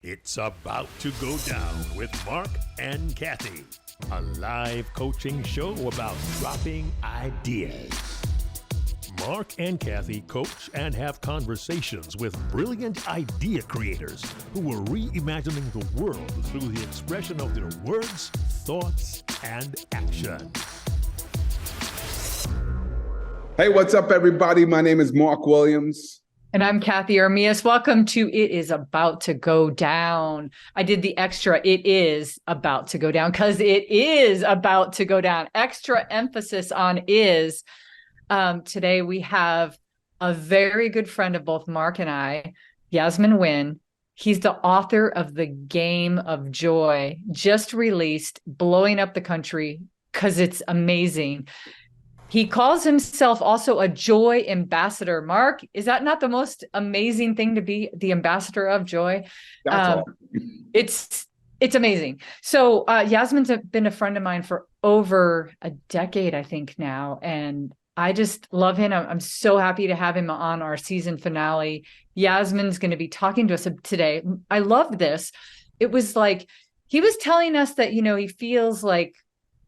It's about to go down with Marc and Cathey, a live coaching show about dropping ideas. Marc and Cathey coach and have conversations with brilliant idea creators who are reimagining the world through the expression of their words, thoughts, and action. Hey, what's up, everybody? My name is Marc Williams. And I'm Cathey Armillas. Welcome to It Is About to Go Down. I did the extra, it is about to go down, because it is about to go down. Extra emphasis on is. Today we have a very good friend of both Marc and I, Yasmin Nguyen. He's the author of The Game of Joy, just released, blowing up the country because it's amazing. He calls himself also a joy ambassador. Marc, is that not the most amazing thing to be the ambassador of joy? That's all. It's amazing. So Yasmin's been a friend of mine for over a decade, I think now. And I just love him. I'm so happy to have him on our season finale. Yasmin's going to be talking to us today. I love this. It was like, he was telling us that, he feels like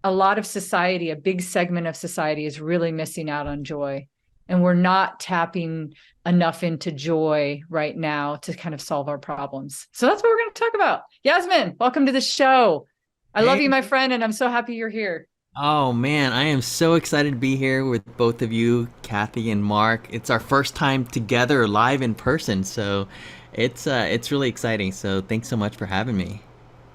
a lot of society, a big segment of society is really missing out on joy. And we're not tapping enough into joy right now to kind of solve our problems. So that's what we're going to talk about. Yasmin, welcome to the show. I love you, my friend, and I'm so happy you're here. Oh man, I am so excited to be here with both of you, Cathey and Marc. It's our first time together live in person, so it's really exciting. So thanks so much for having me.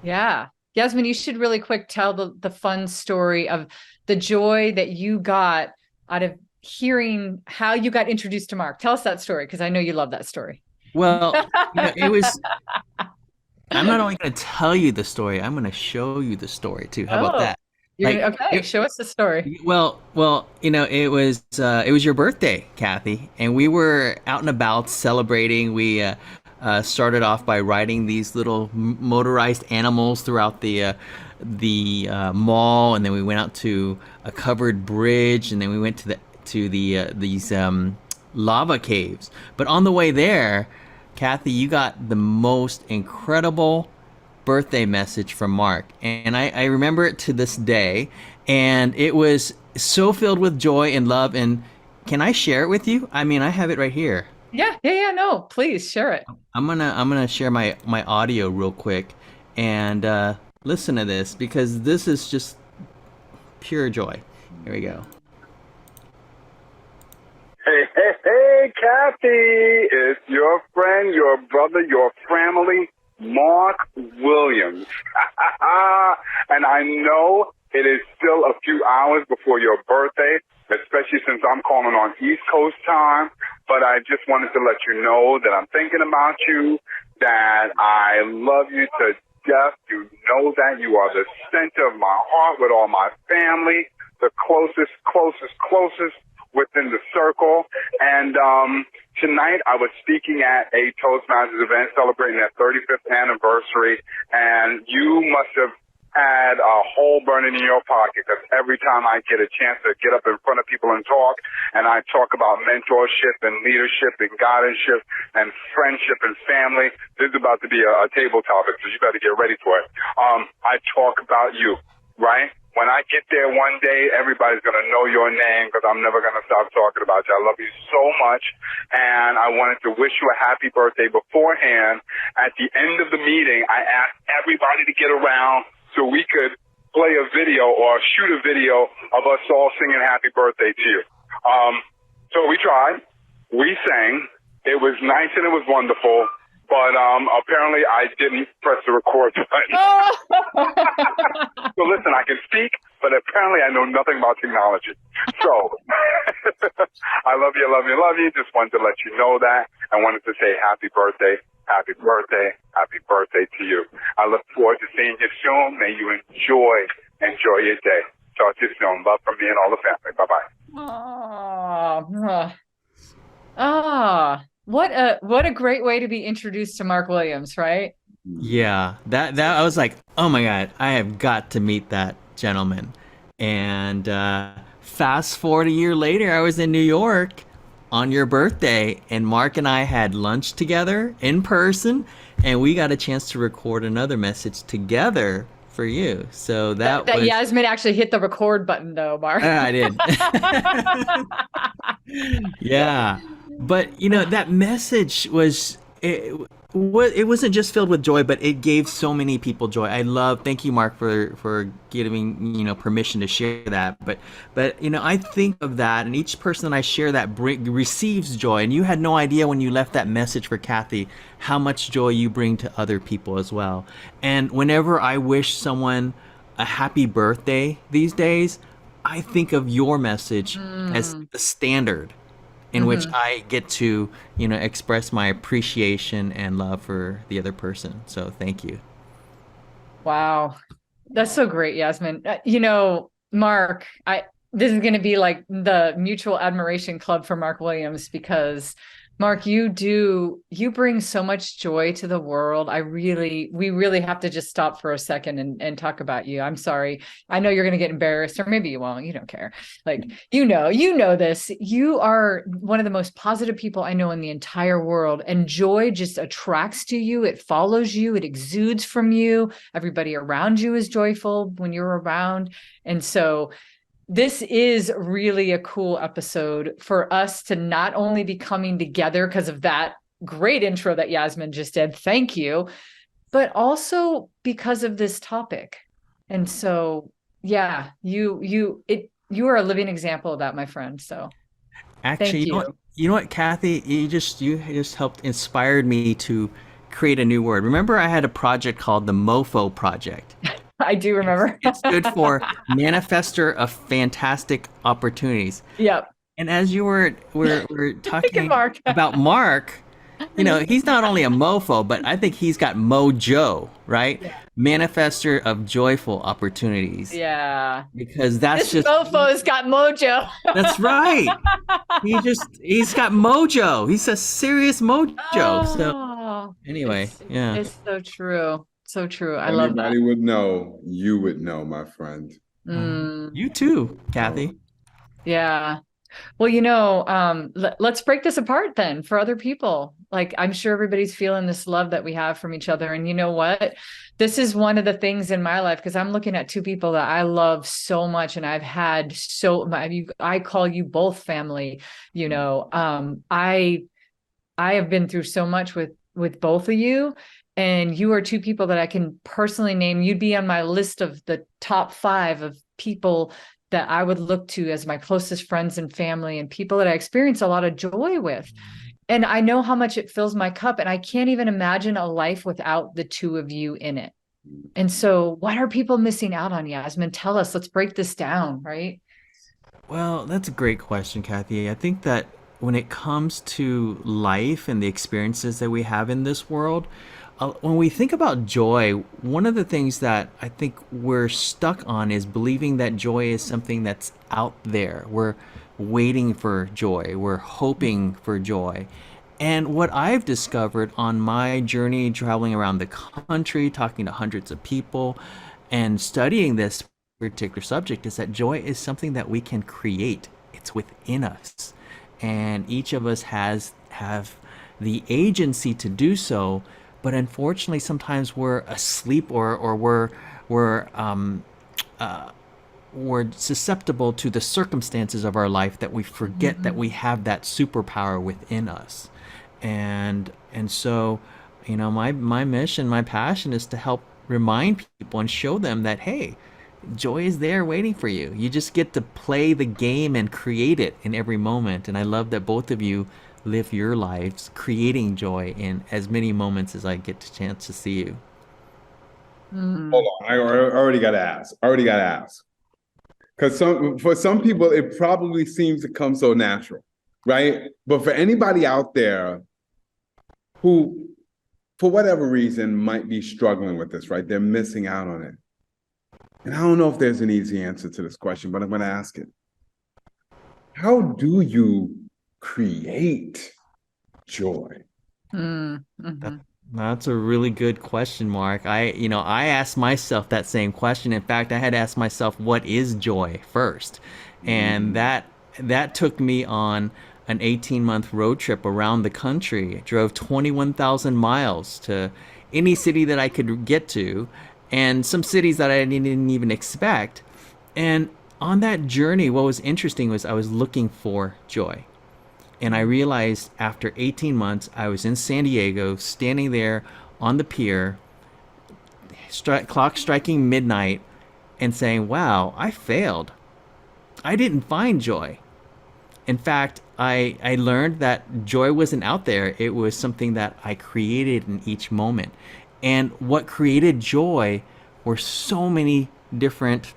Yeah. Yasmin, you should really quick tell the fun story of the joy that you got out of hearing how you got introduced to Marc. Tell us that story, because I know you love that story. Well, it was... I'm not only going to tell you the story, I'm going to show you the story too. How about that? Show us the story. Well, it was your birthday, Cathey, and we were out and about celebrating. We started off by riding these little motorized animals throughout the mall, and then we went out to a covered bridge, and then we went to these lava caves. But on the way there, Cathey, you got the most incredible birthday message from Marc, and I remember it to this day, and it was so filled with joy and love. And can I share it with you? I mean, I have it right here. Yeah, no, please share it. I'm gonna share my audio real quick and listen to this, because this is just pure joy. Here we go. Hey, Cathey, it's your friend, your brother, your family, Marc Williams. And I know it is still a few hours before your birthday, especially since I'm calling on East Coast time. But I just wanted to let you know that I'm thinking about you, that I love you to death. You know that you are the center of my heart with all my family, the closest within the circle. And tonight I was speaking at a Toastmasters event celebrating their 35th anniversary, and you must have had a hole burning in your pocket, because every time I get a chance to get up in front of people and talk, and I talk about mentorship and leadership and guardianship and friendship and family, this is about to be a table topic, so you better get ready for it. I talk about you, right? When I get there one day, everybody's going to know your name, because I'm never going to stop talking about you. I love you so much, and I wanted to wish you a happy birthday beforehand. At the end of the meeting, I asked everybody to get around so we could play a video or shoot a video of us all singing happy birthday to you. So we tried. We sang. It was nice and it was wonderful. But apparently I didn't press the record button. So listen, I can speak, but apparently I know nothing about technology. So I love you. Just wanted to let you know that. I wanted to say happy birthday to you. I look forward to seeing you soon. May you enjoy your day. Talk to you soon. Love from me and all the family. Bye-bye. What a great way to be introduced to Marc Williams, right? Yeah, that I was like, oh my God, I have got to meet that gentleman. And fast forward a year later, I was in New York on your birthday, and Marc and I had lunch together in person, and we got a chance to record another message together for you. So that was Yasmin actually hit the record button though, Mark. I did. Yeah. But that message it wasn't just filled with joy, but it gave so many people joy. Thank you, Mark, for giving permission to share that. But I think of that, and each person that I share that receives joy. And you had no idea when you left that message for Cathey how much joy you bring to other people as well. And whenever I wish someone a happy birthday these days, I think of your message as the standard in which I get to, express my appreciation and love for the other person. So thank you. Wow. That's so great, Yasmin. Mark, this is going to be like the mutual admiration club for Marc Williams, because Mark, you bring so much joy to the world. We really have to just stop for a second and talk about you. I'm sorry. I know you're going to get embarrassed, or maybe you won't. You don't care. Like, you know this. You are one of the most positive people I know in the entire world. And joy just attracts to you. It follows you. It exudes from you. Everybody around you is joyful when you're around. And so this is really a cool episode for us to not only be coming together because of that great intro that Yasmin just did. Thank you. But also because of this topic. And so, yeah, you are a living example of that, my friend. So actually, thank you know what, Cathey, you just helped inspired me to create a new word. Remember, I had a project called the MoFo Project. I do remember. It stood for Manifester of Fantastic Opportunities. Yep. And as you were talking Mark. about Mark, he's not only a mofo, but I think he's got mojo, right? Yeah. Manifester of joyful opportunities. Yeah. Because that's this mofo's got mojo. That's right. He's got mojo. He's a serious mojo. Oh, so anyway, it's so true. So true. I love that. Anybody would know, you would know, my friend. You too, Cathey. Yeah. Well, let's break this apart then for other people. Like, I'm sure everybody's feeling this love that we have from each other. And you know what? This is one of the things in my life, because I'm looking at two people that I love so much. And I've had I call you both family. I have been through so much with both of you. And you are two people that I can personally name. You'd be on my list of the top 5 of people that I would look to as my closest friends and family, and people that I experience a lot of joy with. And I know how much it fills my cup, and I can't even imagine a life without the two of you in it. And so what are people missing out on, Yasmin? Tell us, let's break this down, right? Well, that's a great question, Cathey. I think that when it comes to life and the experiences that we have in this world, when we think about joy, one of the things that I think we're stuck on is believing that joy is something that's out there. We're waiting for joy. We're hoping for joy. And what I've discovered on my journey traveling around the country, talking to hundreds of people, and studying this particular subject is that joy is something that we can create. It's within us. And each of us have the agency to do so. But unfortunately, sometimes we're asleep or we're susceptible to the circumstances of our life that we forget that we have that superpower within us. And so, my mission, my passion is to help remind people and show them that, hey, joy is there waiting for you. You just get to play the game and create it in every moment. And I love that both of you live your lives creating joy in as many moments as I get the chance to see you. Hold on, I already got to ask. Because for some people, it probably seems to come so natural, right? But for anybody out there who, for whatever reason, might be struggling with this, right? They're missing out on it. And I don't know if there's an easy answer to this question, but I'm going to ask it. How do you create joy? That's a really good question, Mark. I asked myself that same question. In fact, I had asked myself, what is joy first? And that took me on an 18-month road trip around the country. I drove 21,000 miles to any city that I could get to, and some cities that I didn't even expect. And on that journey, what was interesting was I was looking for joy. And I realized after 18 months, I was in San Diego, standing there on the pier, clock striking midnight, and saying, wow, I failed. I didn't find joy. In fact, I learned that joy wasn't out there. It was something that I created in each moment. And what created joy were so many different,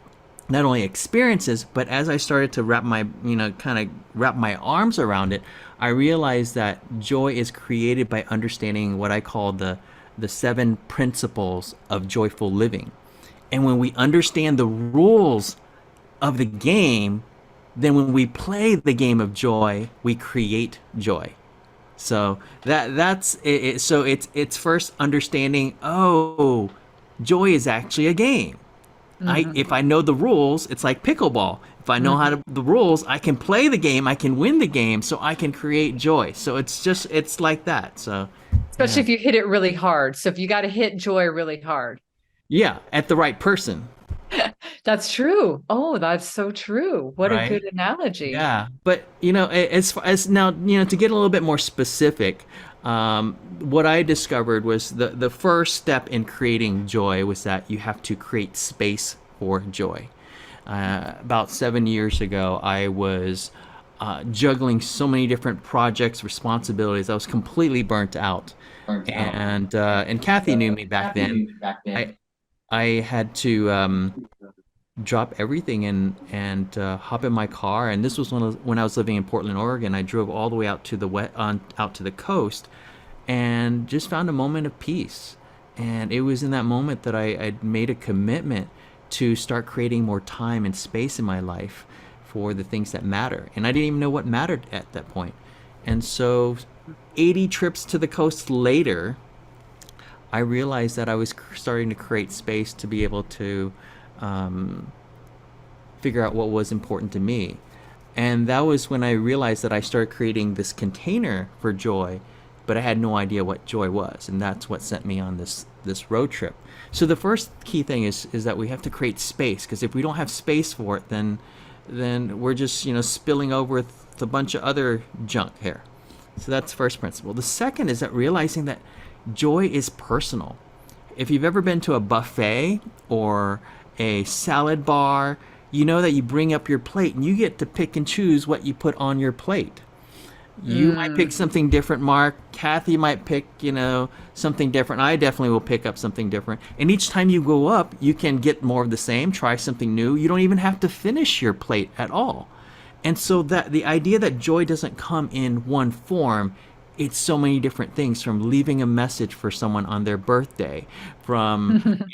not only experiences, but as I started to wrap my arms around it, I realized that joy is created by understanding what I call the 7 principles of joyful living. And when we understand the rules of the game, then when we play the game of joy, we create joy. So that's it. So it's first understanding, oh, joy is actually a game. If I know the rules, it's like pickleball. If I know the rules, I can play the game, I can win the game, so I can create joy. So it's like that. So especially if you hit it really hard. So if you got to hit joy really hard. Yeah, at the right person. That's true. Oh, that's so true. What a good analogy. Yeah, but as now, to get a little bit more specific, what I discovered was the first step in creating joy was that you have to create space for joy. About 7 years ago, I was juggling so many different projects, responsibilities. I was completely burnt out. And Cathey knew me back then. I had to drop everything and hop in my car. And this was when I was living in Portland, Oregon. I drove all the way out to the coast, and just found a moment of peace. And it was in that moment that I made a commitment to start creating more time and space in my life for the things that matter. And I didn't even know what mattered at that point. And so 80 trips to the coast later, I realized that I was starting to create space to be able to figure out what was important to me. And that was when I realized that I started creating this container for joy, but I had no idea what joy was. And that's what sent me on this road trip. So the first key thing is that we have to create space, because if we don't have space for it, then we're just spilling over with a bunch of other junk here. So that's the first principle. The second is that realizing that joy is personal. If you've ever been to a buffet or a salad bar, you know that you bring up your plate and you get to pick and choose what you put on your plate. You might pick something different, Mark. Cathey might pick, something different. I definitely will pick up something different. And each time you go up, you can get more of the same, try something new. You don't even have to finish your plate at all. And so that the idea that joy doesn't come in one form, it's so many different things, from leaving a message for someone on their birthday, from,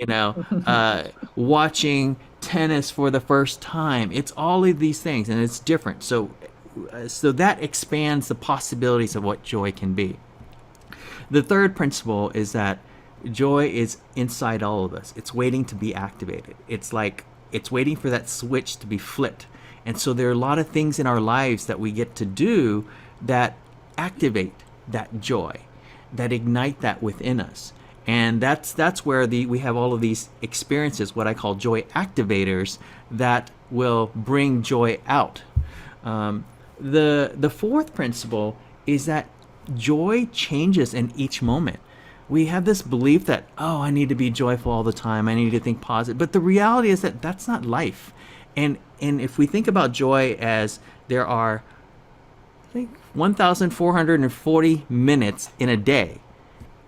watching tennis for the first time. It's all of these things, and it's different. So that expands the possibilities of what joy can be. The third principle is that joy is inside all of us. It's waiting to be activated. It's like it's waiting for that switch to be flipped. And so there are a lot of things in our lives that we get to do that activate that joy, that ignite that within us. And that's where we have all of these experiences, what I call joy activators, that will bring joy out. The fourth principle is that joy changes in each moment. We have this belief that, I need to be joyful all the time. I need to think positive. But the reality is that that's not life. And if we think about joy as there are, I think, 1,440 minutes in a day.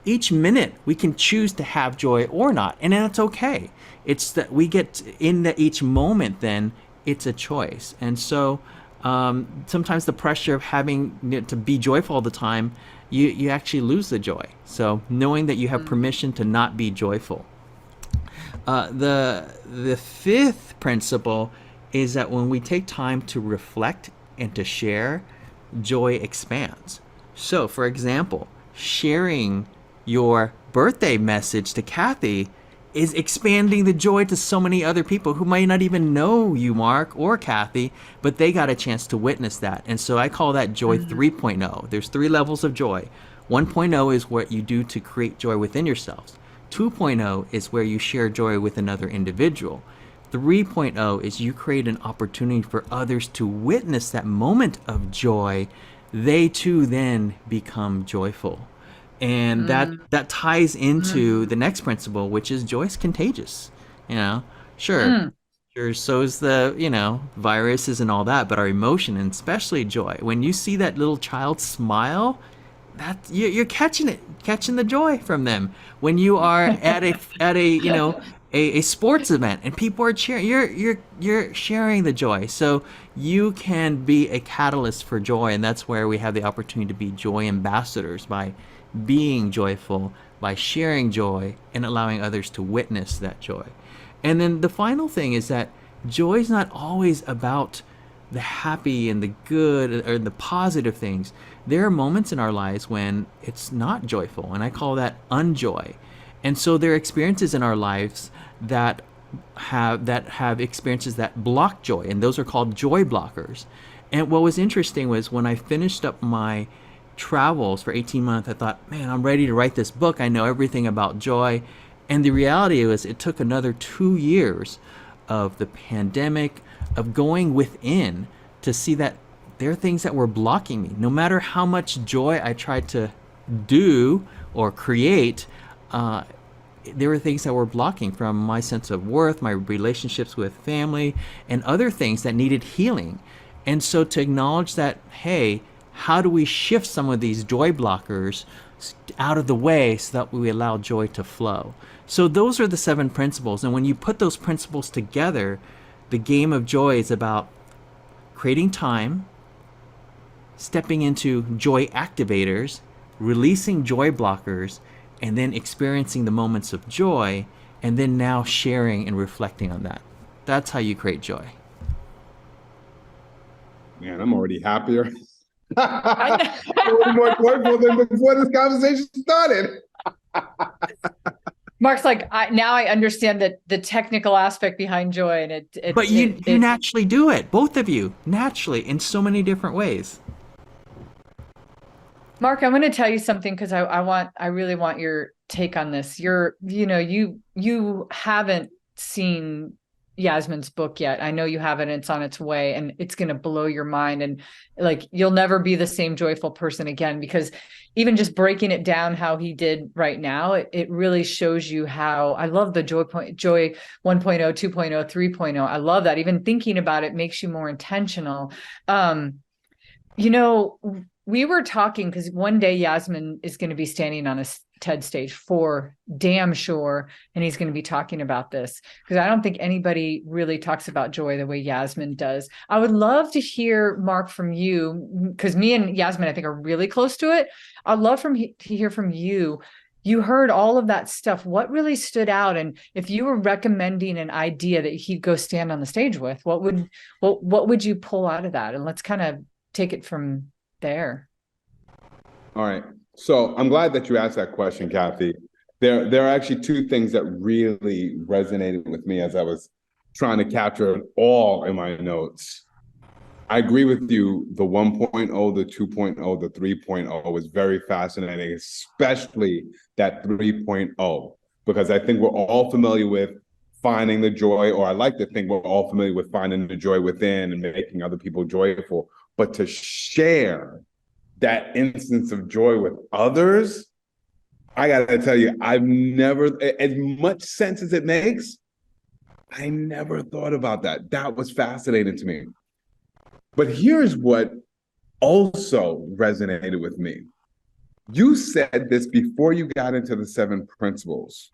Each minute we can choose to have joy or not, and that's okay. It's that we get in each moment, then it's a choice. And so sometimes the pressure of having to be joyful all the time, you actually lose the joy. So knowing that you have permission to not be joyful. The fifth principle is that when we take time to reflect and to share, joy expands. So, for example, sharing your birthday message to Cathey is expanding the joy to so many other people who might not even know you, Marc or Cathey, but they got a chance to witness that. And so I call that joy 3.0. There's 3 levels of joy. 1.0 is what you do to create joy within yourselves. 2.0 is where you share joy with another individual. 3.0 is you create an opportunity for others to witness that moment of joy. They too then become joyful. And that ties into the next principle, which is joy is contagious. Sure, so is the, viruses and all that, but our emotion, and especially joy. When you see that little child smile, that you're catching the joy from them. When you are at a sports event and people are cheering, you're sharing the joy. So you can be a catalyst for joy, and that's where we have the opportunity to be joy ambassadors by being joyful, by sharing joy and allowing others to witness that joy. And then the final thing is that joy is not always about the happy and the good or the positive things. There are moments in our lives when it's not joyful, and I call that unjoy. And so there are experiences in our lives that have experiences that block joy, and those are called joy blockers. And what was interesting was when I finished up my travels for 18 months, I thought, man, I'm ready to write this book. I know everything about joy. And the reality was it took another 2 years of the pandemic, of going within to see that there are things that were blocking me. No matter how much joy I tried to do or create, there were things that were blocking, from my sense of worth, my relationships with family, and other things that needed healing. And so to acknowledge that, hey, how do we shift some of these joy blockers out of the way so that we allow joy to flow? So those are the 7 principles. And when you put those principles together, the game of joy is about creating time, stepping into joy activators, releasing joy blockers, and then experiencing the moments of joy, and then now sharing and reflecting on that. That's how you create joy. Man, I'm already happier. More joyful than before this conversation started. Marc's like, now I understand that the technical aspect behind joy, and but you naturally do it, both of you, naturally, in so many different ways. Marc, I'm going to tell you something, because I really want your take on this. You haven't seen Yasmin's book yet. I know you haven't. It's on its way, and it's going to blow your mind. And like, you'll never be the same joyful person again, because even just breaking it down how he did right now, it really shows you how. I love the joy 1.0, 2.0, 3.0. I love that. Even thinking about it makes you more intentional. We were talking because one day Yasmin is going to be standing on a TED stage for damn sure. And he's going to be talking about this, because I don't think anybody really talks about joy the way Yasmin does. I would love to hear, Marc, from you, because me and Yasmin, I think, are really close to it. I'd love to hear from you. You heard all of that stuff. What really stood out? And if you were recommending an idea that he'd go stand on the stage with, what would you pull out of that? And let's kind of take it from there. All right. So I'm glad that you asked that question, Cathey. There are actually 2 things that really resonated with me as I was trying to capture it all in my notes. I agree with you. The 1.0, the 2.0, the 3.0 was very fascinating, especially that 3.0, because I think we're all familiar with finding the joy, or I like to think we're all familiar with finding the joy within and making other people joyful. But to share that instance of joy with others, I gotta tell you, I've never, as much sense as it makes, I never thought about that. That was fascinating to me. But here's what also resonated with me. You said this before you got into the 7 principles.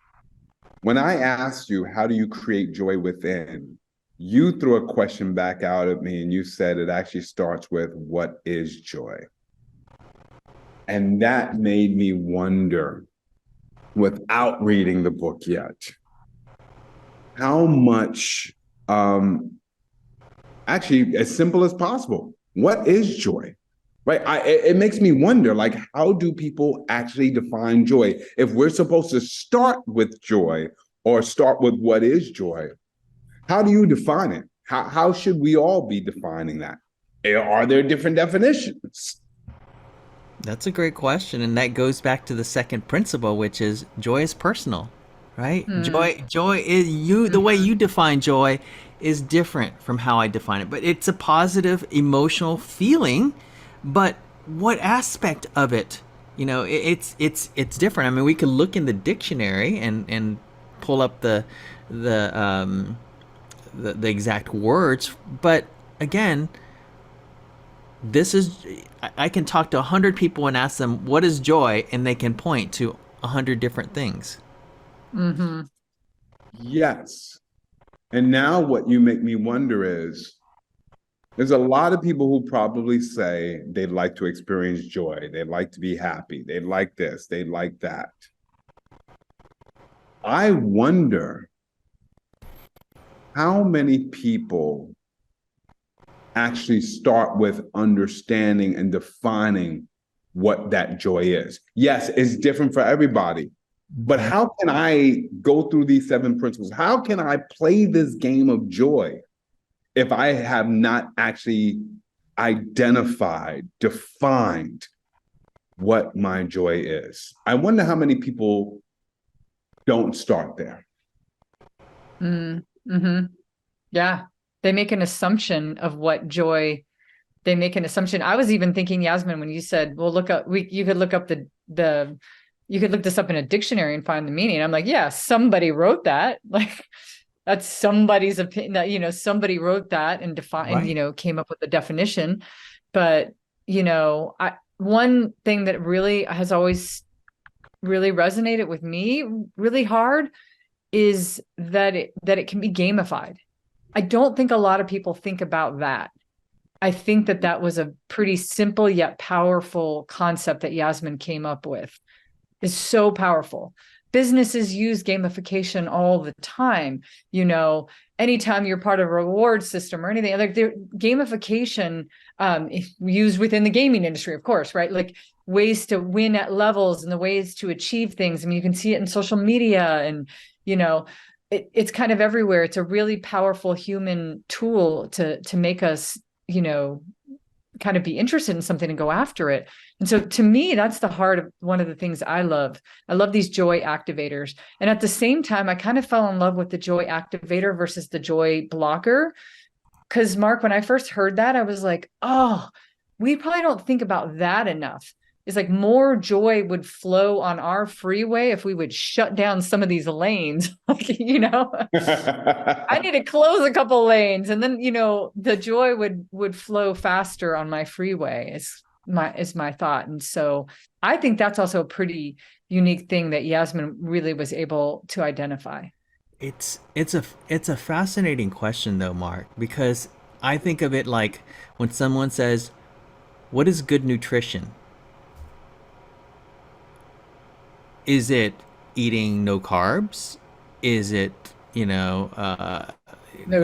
When I asked you, how do you create joy within? You threw a question back out at me and you said it actually starts with, what is joy? And that made me wonder, without reading the book yet, how much, actually as simple as possible, what is joy? Right? It makes me wonder, like, how do people actually define joy? If we're supposed to start with joy, or start with what is joy. How do you define it? How should we all be defining that? Are there different definitions? That's a great question, and that goes back to the second principle, which is joy is personal, right? Joy is you. The way you define joy is different from how I define it, but it's a positive emotional feeling. But what aspect of it? It's different. I mean, we could look in the dictionary and pull up the exact words, but again, I can talk to 100 people and ask them what is joy, and they can point to 100 different things. Mm-hmm. Yes. And now what you make me wonder is, there's a lot of people who probably say they'd like to experience joy. They'd like to be happy. They'd like this. They'd like that. I wonder how many people actually start with understanding and defining what that joy is. Yes, it's different for everybody, but how can I go through these 7 principles? How can I play this game of joy if I have not actually identified, defined what my joy is? I wonder how many people don't start there. Mm-hmm. Yeah. They make an assumption of what joy, they make an assumption. I was even thinking, Yasmin, when you said, well, you could look up you could look this up in a dictionary and find the meaning. I'm like, yeah, somebody wrote that. Like, that's somebody's opinion, that, somebody wrote that and defined, Right. Came up with the definition. But, one thing that really has always really resonated with me really hard is that it can be gamified. I don't think a lot of people think about that. I think that was a pretty simple yet powerful concept that Yasmin came up with. Is so powerful. Businesses use gamification all the time. Anytime you're part of a reward system or anything, like gamification used within the gaming industry, of course, right? Like ways to win at levels and the ways to achieve things. I mean, you can see it in social media and, it's kind of everywhere. It's a really powerful human tool to make us, kind of be interested in something and go after it. And so to me, that's the heart of one of the things I love. I love these joy activators. And at the same time, I kind of fell in love with the joy activator versus the joy blocker. Because Mark, when I first heard that, I was like, oh, we probably don't think about that enough. It's like more joy would flow on our freeway if we would shut down some of these lanes. I need to close a couple lanes, and then the joy would flow faster on my freeway. Is my thought. And so I think that's also a pretty unique thing that Yasmin really was able to identify. It's a fascinating question though, Mark, because I think of it like when someone says, "What is good nutrition?" Is it eating no carbs? Is it, no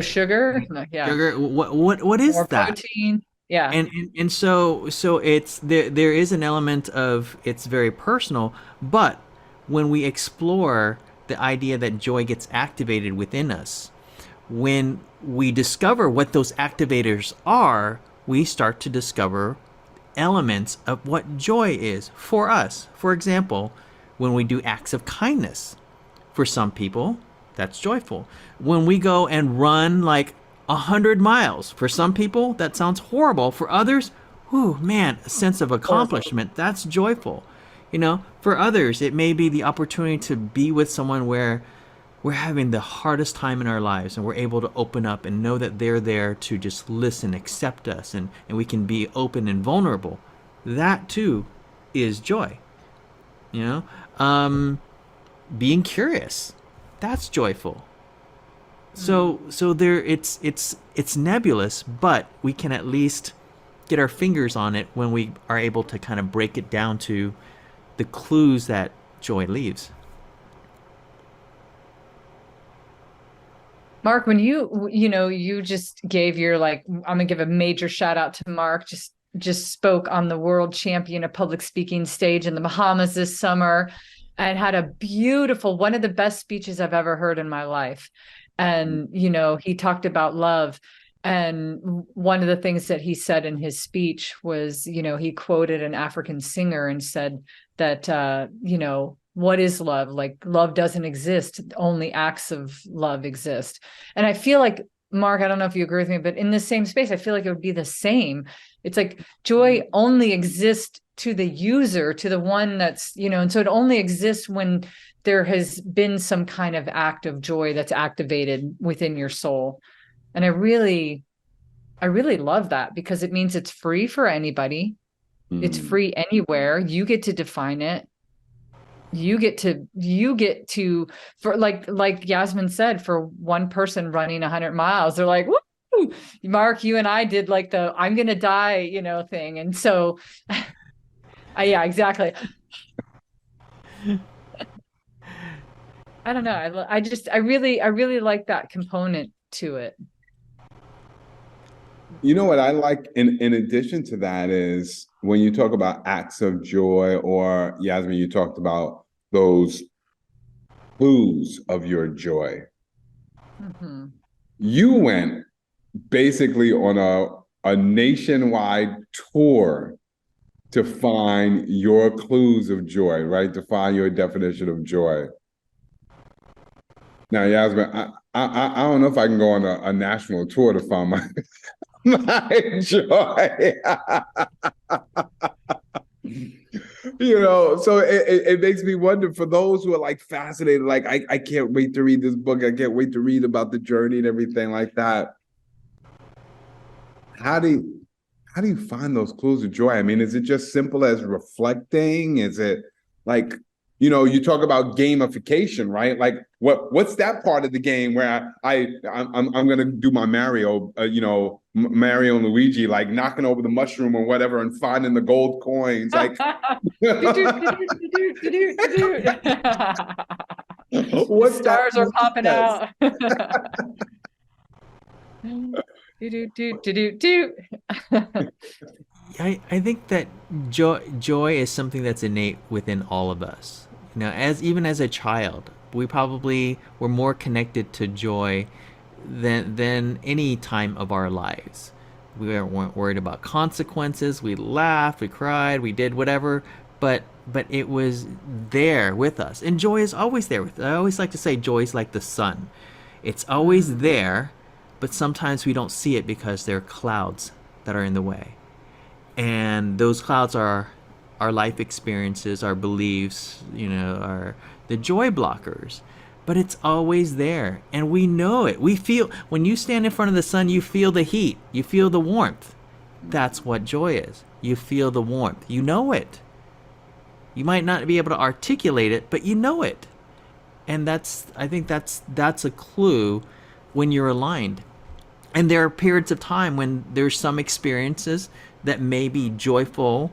sugar? No, yeah. sugar? What is More that? protein. Yeah. And so it's there is an element of it's very personal, but when we explore the idea that joy gets activated within us, when we discover what those activators are, we start to discover elements of what joy is for us. For example, when we do acts of kindness, for some people, that's joyful. When we go and run like 100 miles, for some people, that sounds horrible. For others, whew, man, a sense of accomplishment, that's joyful. For others, it may be the opportunity to be with someone where we're having the hardest time in our lives and we're able to open up and know that they're there to just listen, accept us, and we can be open and vulnerable. That too is joy. Being curious, that's joyful. So there it's nebulous, but we can at least get our fingers on it when we are able to kind of break it down to the clues that joy leaves. Mark, when you just gave your, like, I'm gonna give a major shout out to Mark, just spoke on the world champion of public speaking stage in the Bahamas this summer. and had a beautiful, one of the best speeches I've ever heard in my life. And, you know, he talked about love. And one of the things that he said in his speech was, you know, he quoted an African singer and said that, you know, what is love? Like, love doesn't exist. Only acts of love exist. And I feel like, Marc, I don't know if you agree with me, but in the same space, I feel like it would be the same. It's like joy only exists to the user, to the one that's, you know, and so it only exists when there has been some kind of act of joy that's activated within your soul. And I really love that, because it means it's free for anybody. It's free anywhere. You get to define it. You get to, for like Yasmin said, for one person running 100 miles, they're like, woo, Marc, you and I did like the I'm gonna die, you know, thing. And so yeah, exactly. I don't know. I really like that component to it. You know what I like in addition to that is when you talk about acts of joy, or Yasmin, you talked about those clues of your joy. Mm-hmm. You went basically on a nationwide tour to find your clues of joy, right? To find your definition of joy. Now, Yasmin, I don't know if I can go on a national tour to find my my joy. You know, so it makes me wonder, for those who are like fascinated, like I can't wait to read this book. I can't wait to read about the journey and everything like that. How do you find those clues of joy? I mean, is it just simple as reflecting? Is it like, you know, you talk about gamification, right? Like what's that part of the game where I'm gonna do my Mario, you know, Mario and Luigi, like knocking over the mushroom or whatever and finding the gold coins, like. What stars are popping out? I think that joy is something that's innate within all of us. You know, even as a child, we probably were more connected to joy than any time of our lives. We weren't worried about consequences. We laughed, we cried, we did whatever, but it was there with us. And joy is always there with us. I always like to say joy is like the sun. It's always there, but sometimes we don't see it because there are clouds that are in the way. And those clouds are our life experiences, our beliefs, you know, are the joy blockers. But it's always there, and we know it. We feel, when you stand in front of the sun, you feel the heat, you feel the warmth. That's what joy is. You feel the warmth. You know it. You might not be able to articulate it, but you know it. And I think that's a clue when you're aligned. And there are periods of time when there's some experiences that may be joyful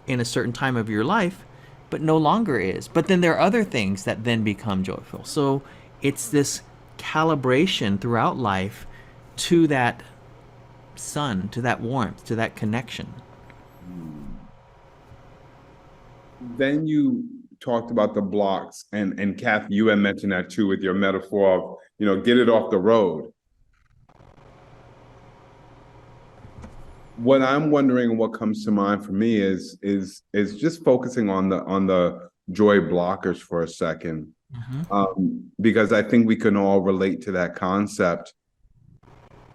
in a certain time of your life, but no longer is. But then there are other things that then become joyful. So it's this calibration throughout life to that sun, to that warmth, to that connection. Then you talked about the blocks, and Cathey, you had mentioned that too with your metaphor of, you know, get it off the road. What I'm wondering, what comes to mind for me is just focusing on the joy blockers for a second, because I think we can all relate to that concept.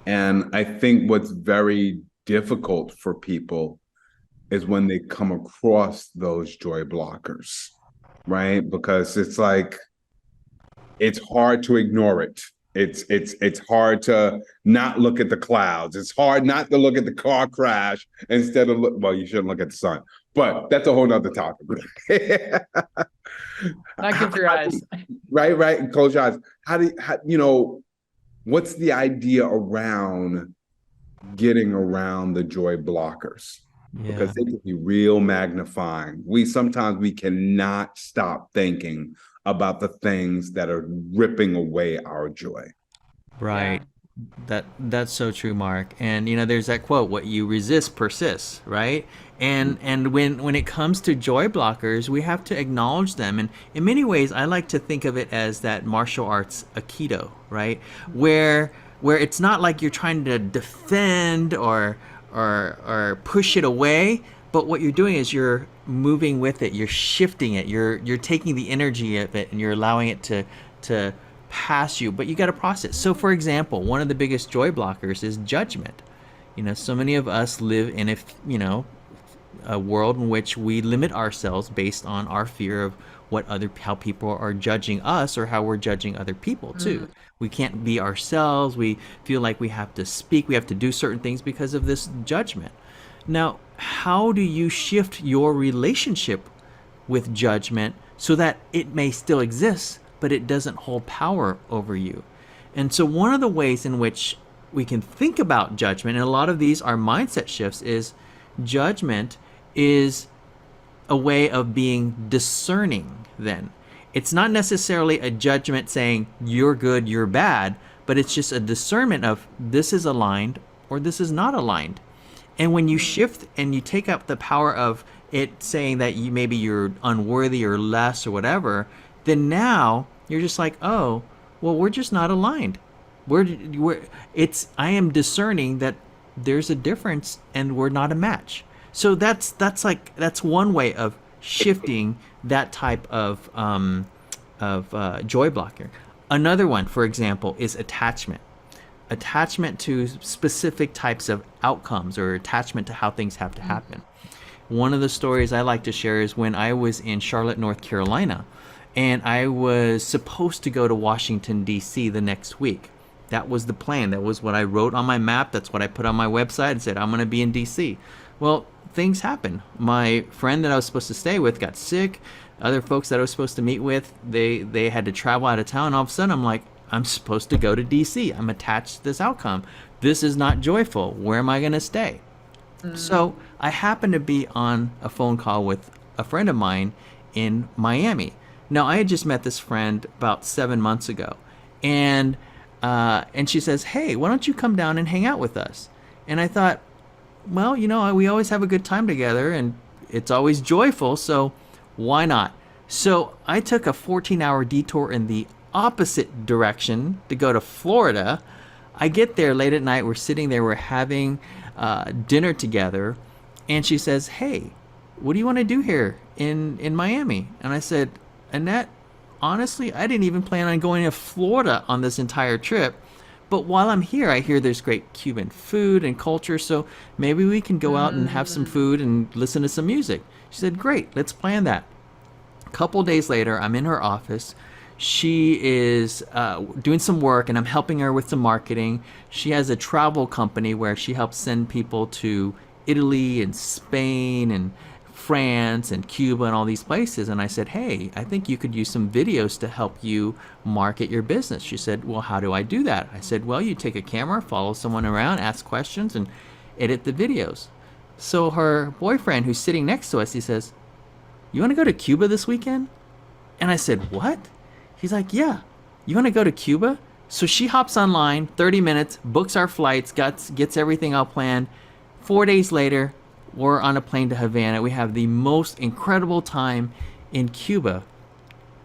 And I think what's very difficult for people is when they come across those joy blockers, right? Because it's like, it's hard to ignore it. It's hard to not look at the clouds. It's hard not to look at the car crash instead of well, you shouldn't look at the sun, but that's a whole nother topic. Not good for your eyes. Right. And close your eyes. How you know, what's the idea around getting around the joy blockers? Yeah. Because they can be real magnifying. Sometimes we cannot stop thinking about the things that are ripping away our joy. Right. That's so true, Mark. And there's that quote, what you resist persists, right? And when it comes to joy blockers, we have to acknowledge them. And in many ways, I like to think of it as that martial arts aikido, right? Where it's not like you're trying to defend or push it away, but what you're doing is you're moving with it, you're shifting it, you're taking the energy of it and you're allowing it to pass you, but you got to process. So for example, one of the biggest joy blockers is judgment. So many of us live in a world in which we limit ourselves based on our fear of how people are judging us or how we're judging other people too. We can't be ourselves. We feel like we have to speak, we have to do certain things because of this judgment. Now, how do you shift your relationship with judgment so that it may still exist, but it doesn't hold power over you? And so one of the ways in which we can think about judgment, and a lot of these are mindset shifts, is judgment is a way of being discerning then. It's not necessarily a judgment saying you're good, you're bad, but it's just a discernment of this is aligned or this is not aligned. And when you shift and you take up the power of it saying that maybe you're unworthy or less or whatever, then now you're just like, oh, well, we're just not aligned. I am discerning that there's a difference and we're not a match. So that's one way of shifting that type of joy blocker. Another one, for example, is attachment. Attachment to specific types of outcomes or attachment to how things have to happen. One of the stories I like to share is when I was in Charlotte, North Carolina, and I was supposed to go to Washington, D.C. the next week. That was the plan. That was what I wrote on my map. That's what I put on my website and said, I'm going to be in D.C. Well, things happened. My friend that I was supposed to stay with got sick. Other folks that I was supposed to meet with, they had to travel out of town. All of a sudden, I'm like, I'm supposed to go to D.C. I'm attached to this outcome. This is not joyful. Where am I going to stay? So I happened to be on a phone call with a friend of mine in Miami. Now, I had just met this friend about 7 months ago. And she says, hey, why don't you come down and hang out with us? And I thought, well, we always have a good time together and it's always joyful, so why not? So I took a 14-hour detour in the opposite direction to go to Florida. I get there late at night. We're sitting there. We're having dinner together. And she says, hey, what do you want to do here in Miami? And I said, Annette, honestly, I didn't even plan on going to Florida on this entire trip. But while I'm here, I hear there's great Cuban food and culture, so maybe we can go out and have some food and listen to some music. She said, great, let's plan that. A couple days later, I'm in her office. She is doing some work, and I'm helping her with some marketing. She has a travel company where she helps send people to Italy and Spain and France and Cuba and all these places. And I said, hey, I think you could use some videos to help you market your business. She said, well, how do I do that? I said, well, you take a camera, follow someone around, ask questions, and edit the videos. So her boyfriend, who's sitting next to us, he says, you want to go to Cuba this weekend? And I said, what? He's like, yeah, you want to go to Cuba? So she hops online, 30 minutes, books our flights, gets everything all planned. 4 days later, we're on a plane to Havana. We have the most incredible time in Cuba.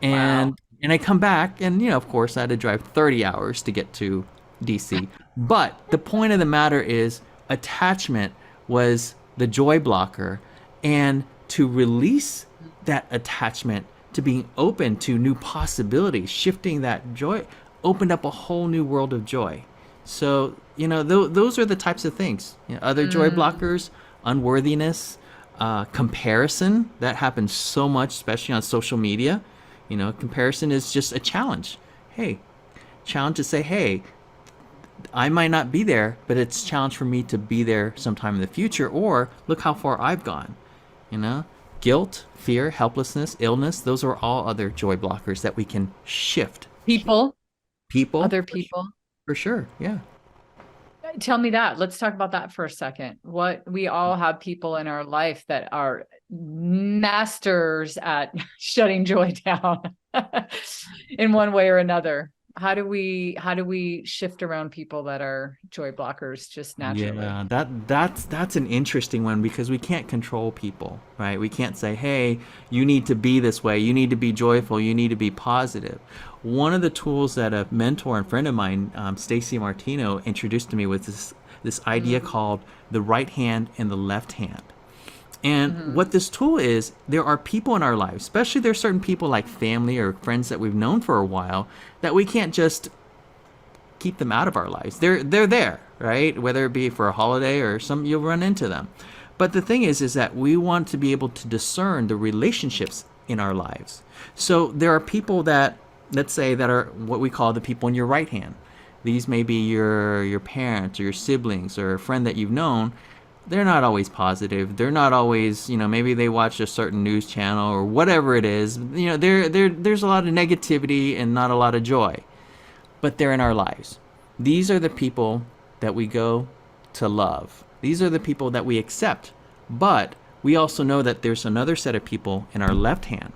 And I come back, and, of course, I had to drive 30 hours to get to D.C. But the point of the matter is attachment was the joy blocker. And to release that attachment, to being open to new possibilities, shifting that joy, opened up a whole new world of joy. So, those are the types of things. Other joy blockers, unworthiness, comparison. That happens so much, especially on social media. Comparison is just a challenge. Hey, challenge to say, hey, I might not be there, but it's a challenge for me to be there sometime in the future, or look how far I've gone. Guilt, fear, helplessness, illness, those are all other joy blockers that we can shift. People, other for people. For sure, yeah. Tell me that. Let's talk about that for a second. We all have people in our life that are masters at shutting joy down in one way or another. How do we shift around people that are joy blockers just naturally? Yeah, that's an interesting one because we can't control people, right? We can't say, "Hey, you need to be this way. You need to be joyful. You need to be positive." One of the tools that a mentor and friend of mine, Stacy Martino, introduced to me was this idea called the right hand and the left hand. And what this tool is, there are people in our lives, especially there's certain people like family or friends that we've known for a while, that we can't just keep them out of our lives. They're there, right? Whether it be for a holiday or some, you'll run into them. But the thing is that we want to be able to discern the relationships in our lives. So there are people that, let's say, that are what we call the people in your right hand. These may be your parents or your siblings or a friend that you've known. They're not always positive. They're not always, maybe they watch a certain news channel or whatever it is. There's a lot of negativity and not a lot of joy, but they're in our lives. These are the people that we go to love. These are the people that we accept. But we also know that there's another set of people in our left hand.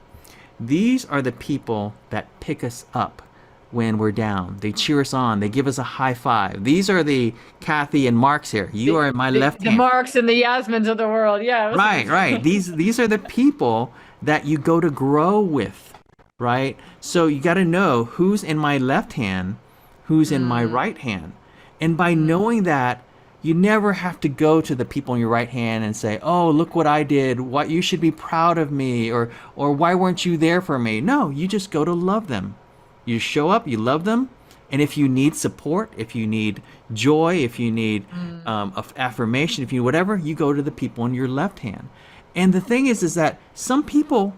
These are the people that pick us up when we're down. They cheer us on. They give us a high five. These are the Cathey and Marcs here. You are in my left hand. The Marcs and the Yasmins of the world. Yeah. Right. These are the people that you go to grow with, right? So you got to know who's in my left hand, who's in my right hand. And by knowing that, you never have to go to the people in your right hand and say, "Oh, look what I did. What, you should be proud of me," or "Why weren't you there for me?" No, you just go to love them. You show up, you love them, and if you need support, if you need joy, if you need affirmation, if you whatever, you go to the people in your left hand. And the thing is that some people,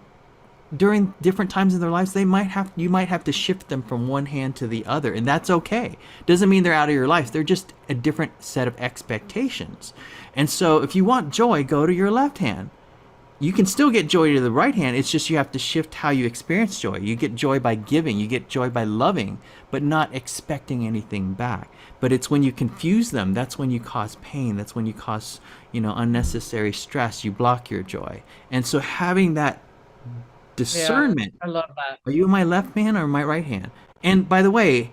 during different times in their lives, you might have to shift them from one hand to the other, and that's okay. Doesn't mean they're out of your life. They're just a different set of expectations. And so, if you want joy, go to your left hand. You can still get joy to the right hand. It's just you have to shift how you experience joy. You get joy by giving. You get joy by loving, but not expecting anything back. But it's when you confuse them, that's when you cause pain. That's when you cause, unnecessary stress. You block your joy. And so having that discernment. Yeah, I love that. Are you in my left hand or my right hand? And by the way,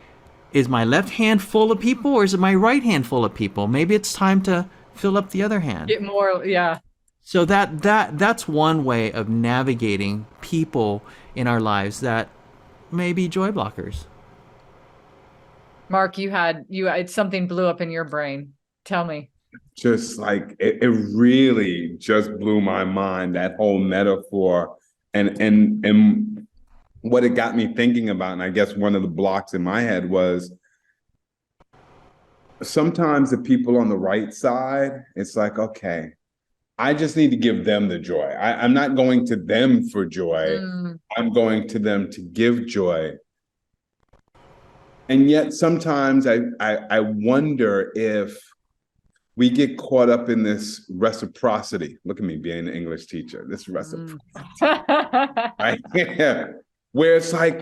is my left hand full of people or is it my right hand full of people? Maybe it's time to fill up the other hand. Get more, yeah. So that's one way of navigating people in our lives that may be joy blockers. Marc, something blew up in your brain. Tell me. Just like it really just blew my mind, that whole metaphor, and what it got me thinking about. And I guess one of the blocks in my head was sometimes the people on the right side, it's like, okay, I just need to give them the joy. I'm not going to them for joy. I'm going to them to give joy. And yet sometimes I wonder if we get caught up in this reciprocity. Look at me being an English teacher. This reciprocity. Right? Yeah. Where it's like,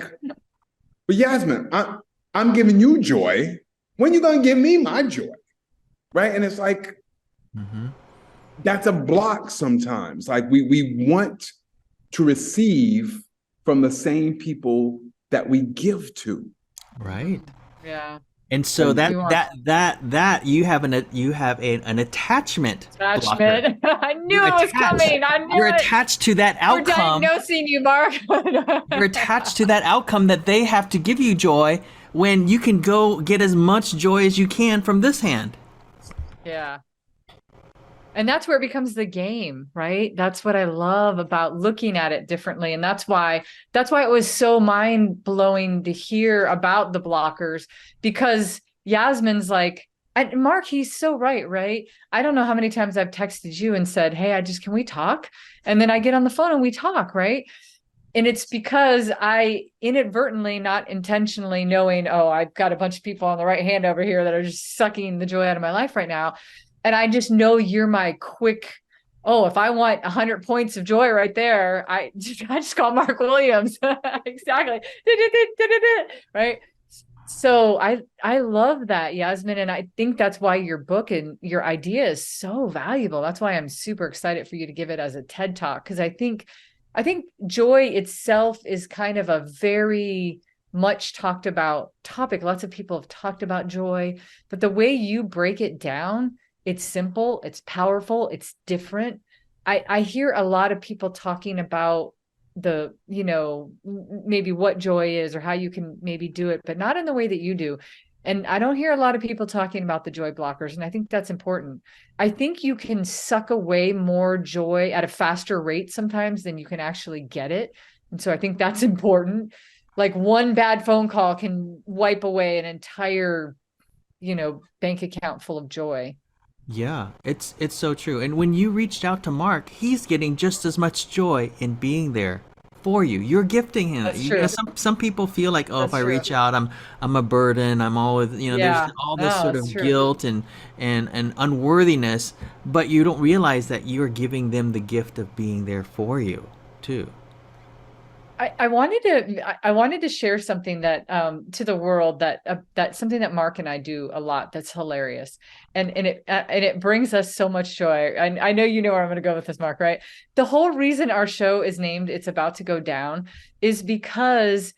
but Yasmin, I'm giving you joy. When you going to give me my joy? Right? And it's like, that's a block sometimes. Like we want to receive from the same people that we give to. Right. Yeah. And so that you have an attachment. Attachment. I knew it was coming. You're attached to that outcome. We're diagnosing you, Marc. You're attached to that outcome that they have to give you joy when you can go get as much joy as you can from this hand. Yeah. And that's where it becomes the game, right? That's what I love about looking at it differently. And that's why it was so mind blowing to hear about the blockers, because Yasmin's like, and Marc, he's so right? I don't know how many times I've texted you and said, "Hey, can we talk?" And then I get on the phone and we talk, right? And it's because I inadvertently, not intentionally knowing, oh, I've got a bunch of people on the right hand over here that are just sucking the joy out of my life right now. And I just know you're my quick, if I want 100 points of joy right there, I just call Marc Williams. Exactly. Right. So I love that, Yasmin. And I think that's why your book and your idea is so valuable. That's why I'm super excited for you to give it as a TED Talk. Because I think joy itself is kind of a very much talked about topic. Lots of people have talked about joy, but the way you break it down, it's simple, it's powerful, it's different. I hear a lot of people talking about the, maybe what joy is or how you can maybe do it, but not in the way that you do. And I don't hear a lot of people talking about the joy blockers. And I think that's important. I think you can suck away more joy at a faster rate sometimes than you can actually get it. And so I think that's important. Like one bad phone call can wipe away an entire, bank account full of joy. Yeah, it's so true. And when you reached out to Marc, he's getting just as much joy in being there for you. You're gifting him. That's true. Some people feel like, oh, That's if I true. reach out, I'm a burden. I'm always, there's all this sort of guilt and unworthiness, but you don't realize that you're giving them the gift of being there for you too. I wanted to share something that to the world that's something that Marc and I do a lot. That's hilarious, and it brings us so much joy. I know you know where I'm going to go with this, Marc, right? The whole reason our show is named "It's About to Go Down" is because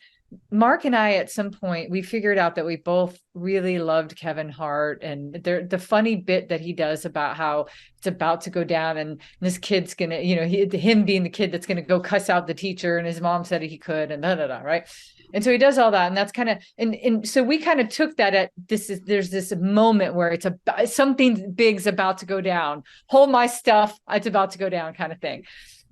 Marc and I, at some point, we figured out that we both really loved Kevin Hart, and the funny bit that he does about how it's about to go down, and this kid's gonna, him being the kid that's gonna go cuss out the teacher, and his mom said he could, and right. And so he does all that, and that's kind of, and so we kind of took that at there's this moment where it's something big's about to go down. Hold my stuff, it's about to go down, kind of thing.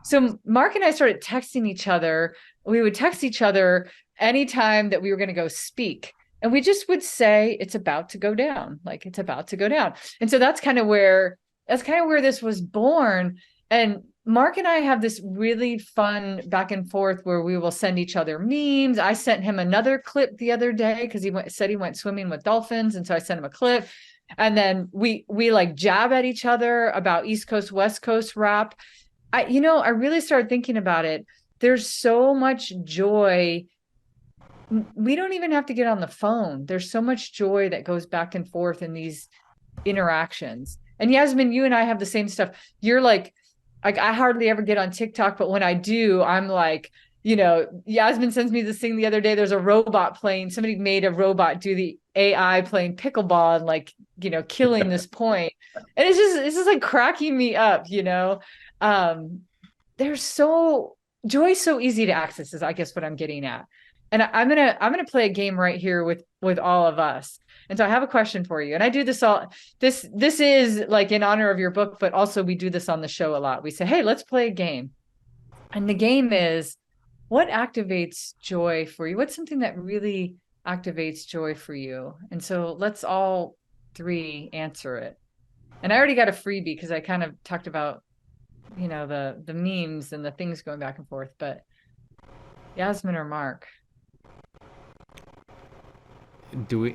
So Marc and I started texting each other. We would text each other anytime that we were going to go speak, and we just would say, it's about to go down, like it's about to go down. And so that's kind of where this was born. And Marc and I have this really fun back and forth where we will send each other memes. I sent him another clip the other day because said he went swimming with dolphins, and so I sent him a clip. And then we like jab at each other about East Coast, West Coast rap. I really started thinking about it. There's so much joy. We don't even have to get on the phone. There's so much joy that goes back and forth in these interactions. And Yasmin, you and I have the same stuff. You're like I hardly ever get on TikTok, but when I do, I'm like, Yasmin sends me this thing the other day. There's a robot playing. Somebody made a robot do the AI playing pickleball and like, killing this point. And it's just like cracking me up, There's joy's so easy to access, is I guess what I'm getting at. And I'm gonna play a game right here with all of us. And so I have a question for you. And I do this this is like in honor of your book, but also we do this on the show a lot. We say, hey, let's play a game. And the game is, what activates joy for you? What's something that really activates joy for you? And so let's all three answer it. And I already got a freebie because I kind of talked about, the memes and the things going back and forth, but Yasmin or Marc?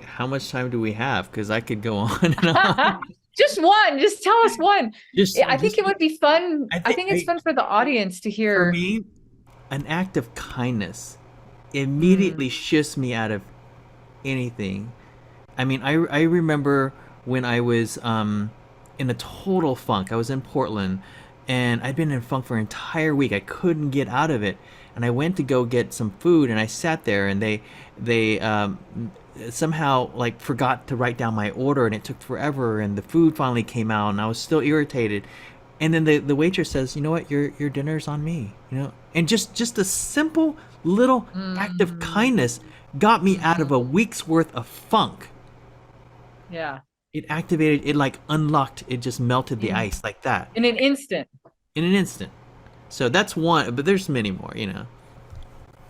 How much time do we have? Because I could go on and on. Just one. Just tell us one. I think it would be fun. I think it's fun for the audience to hear. For me, an act of kindness immediately shifts me out of anything. I mean, I remember when I was in a total funk. I was in Portland, and I'd been in funk for an entire week. I couldn't get out of it, and I went to go get some food, and I sat there, and they somehow like forgot to write down my order, and it took forever, and the food finally came out, and I was still irritated. And then the waitress says, you know what, your dinner's on me, and just a simple little act of kindness got me out of a week's worth of funk. Yeah. It activated, it like unlocked, it just melted the ice like that. In an instant. So that's one, but there's many more,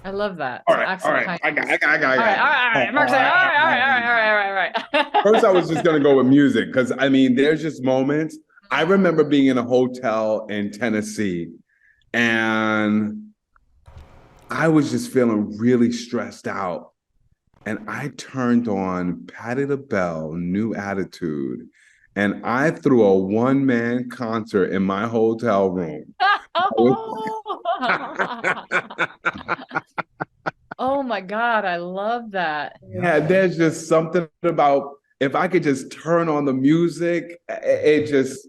I love that. All right. I got it. All right. Marc's like, all right. First, I was just going to go with music because, I mean, there's just moments. I remember being in a hotel in Tennessee, and I was just feeling really stressed out. And I turned on Patti LaBelle, New Attitude, and I threw a one-man concert in my hotel room. Oh my God, I love that. Yeah, there's just something about, if I could just turn on the music, it just,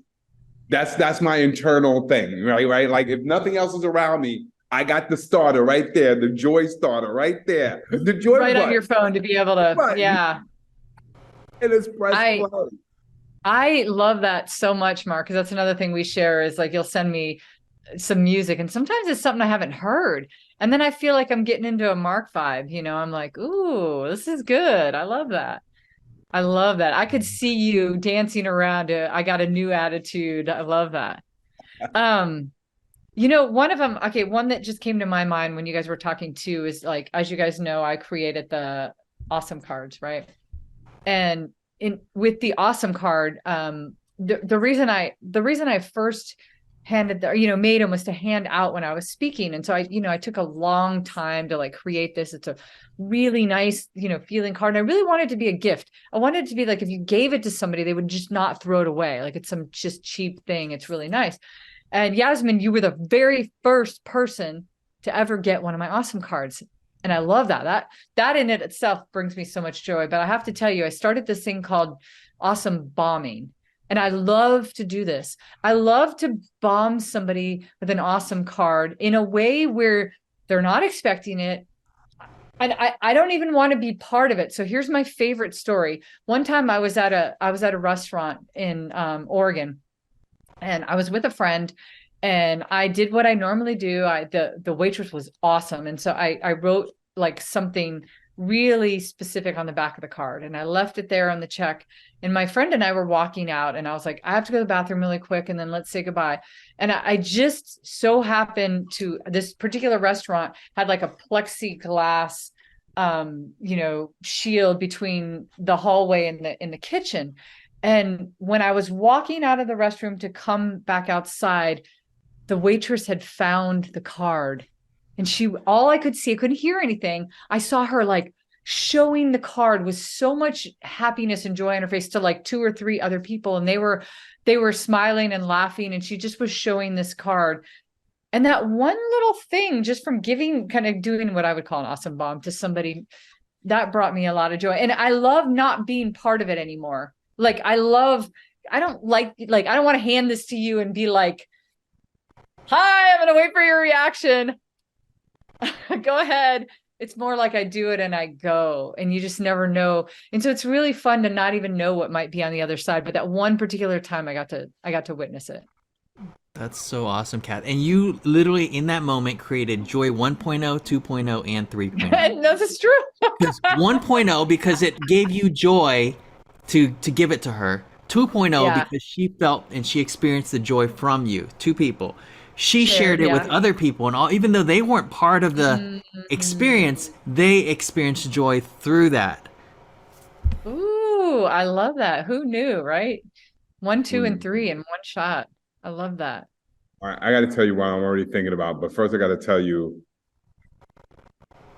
that's my internal thing, right? Like if nothing else is around me, I got the starter right there, the joy starter right there, the joy right button. on your phone to be able to, Right. yeah. And it's press play. I love that so much, Mark, because that's another thing we share is like you'll send me some music and sometimes it's something I haven't heard. And then I feel like I'm getting into a Mark vibe, you know, I'm like, ooh, this is good. I love that. I love that. I could see you dancing around it. I got a new attitude. I love that. Um, you know, one of them, okay, one that just came to my mind when you guys were talking too is like, as you guys know, I created the awesome cards, right? And in with the awesome card, the reason I first handed the, you know, made them was to hand out when I was speaking. And so I took a long time to like create this. It's a really nice, you know, feeling card. And I really wanted it to be a gift. I wanted it to be like, if you gave it to somebody, they would just not throw it away. Like it's some just cheap thing. It's really nice. And Yasmin, you were the very first person to ever get one of my awesome cards. And I love that in it itself brings me so much joy. But I have to tell you, I started this thing called Awesome Bombing. And I love to do this. I love to bomb somebody with an awesome card in a way where they're not expecting it. And I don't even want to be part of it. So here's my favorite story. One time I was at a restaurant in Oregon, and I was with a friend, and I did what I normally do. The waitress was awesome. And so I wrote like something really specific on the back of the card, and I left it there on the check. And my friend and I were walking out, and I was like, I have to go to the bathroom really quick, and then let's say goodbye. And I just so happened to, this particular restaurant had like a plexiglass, shield between the hallway and the kitchen. And when I was walking out of the restroom to come back outside, the waitress had found the card, and all I could see, I couldn't hear anything. I saw her like showing the card with so much happiness and joy on her face to like 2 or 3 other people. And they were smiling and laughing, and she just was showing this card. And that one little thing, just from kind of doing what I would call an awesome bomb to somebody, that brought me a lot of joy. And I love not being part of it anymore. Like I don't want to hand this to you and be like, hi, I'm going to wait for your reaction. Go ahead. It's more like I do it and I go, and you just never know. And so it's really fun to not even know what might be on the other side. But that one particular time I got to witness it. That's so awesome, Kat. And you literally in that moment created Joy 1.0, 2.0, and 3.0. And this is true. 1.0 because it gave you joy to give it to her. 2.0 because she felt and she experienced the joy from you. 2 people. She shared it with other people, and even though they weren't part of the experience, they experienced joy through that. Ooh, I love that. Who knew, right? 1, 2, and 3 in one shot. I love that. All right, I got to tell you what I'm already thinking about, but first I got to tell you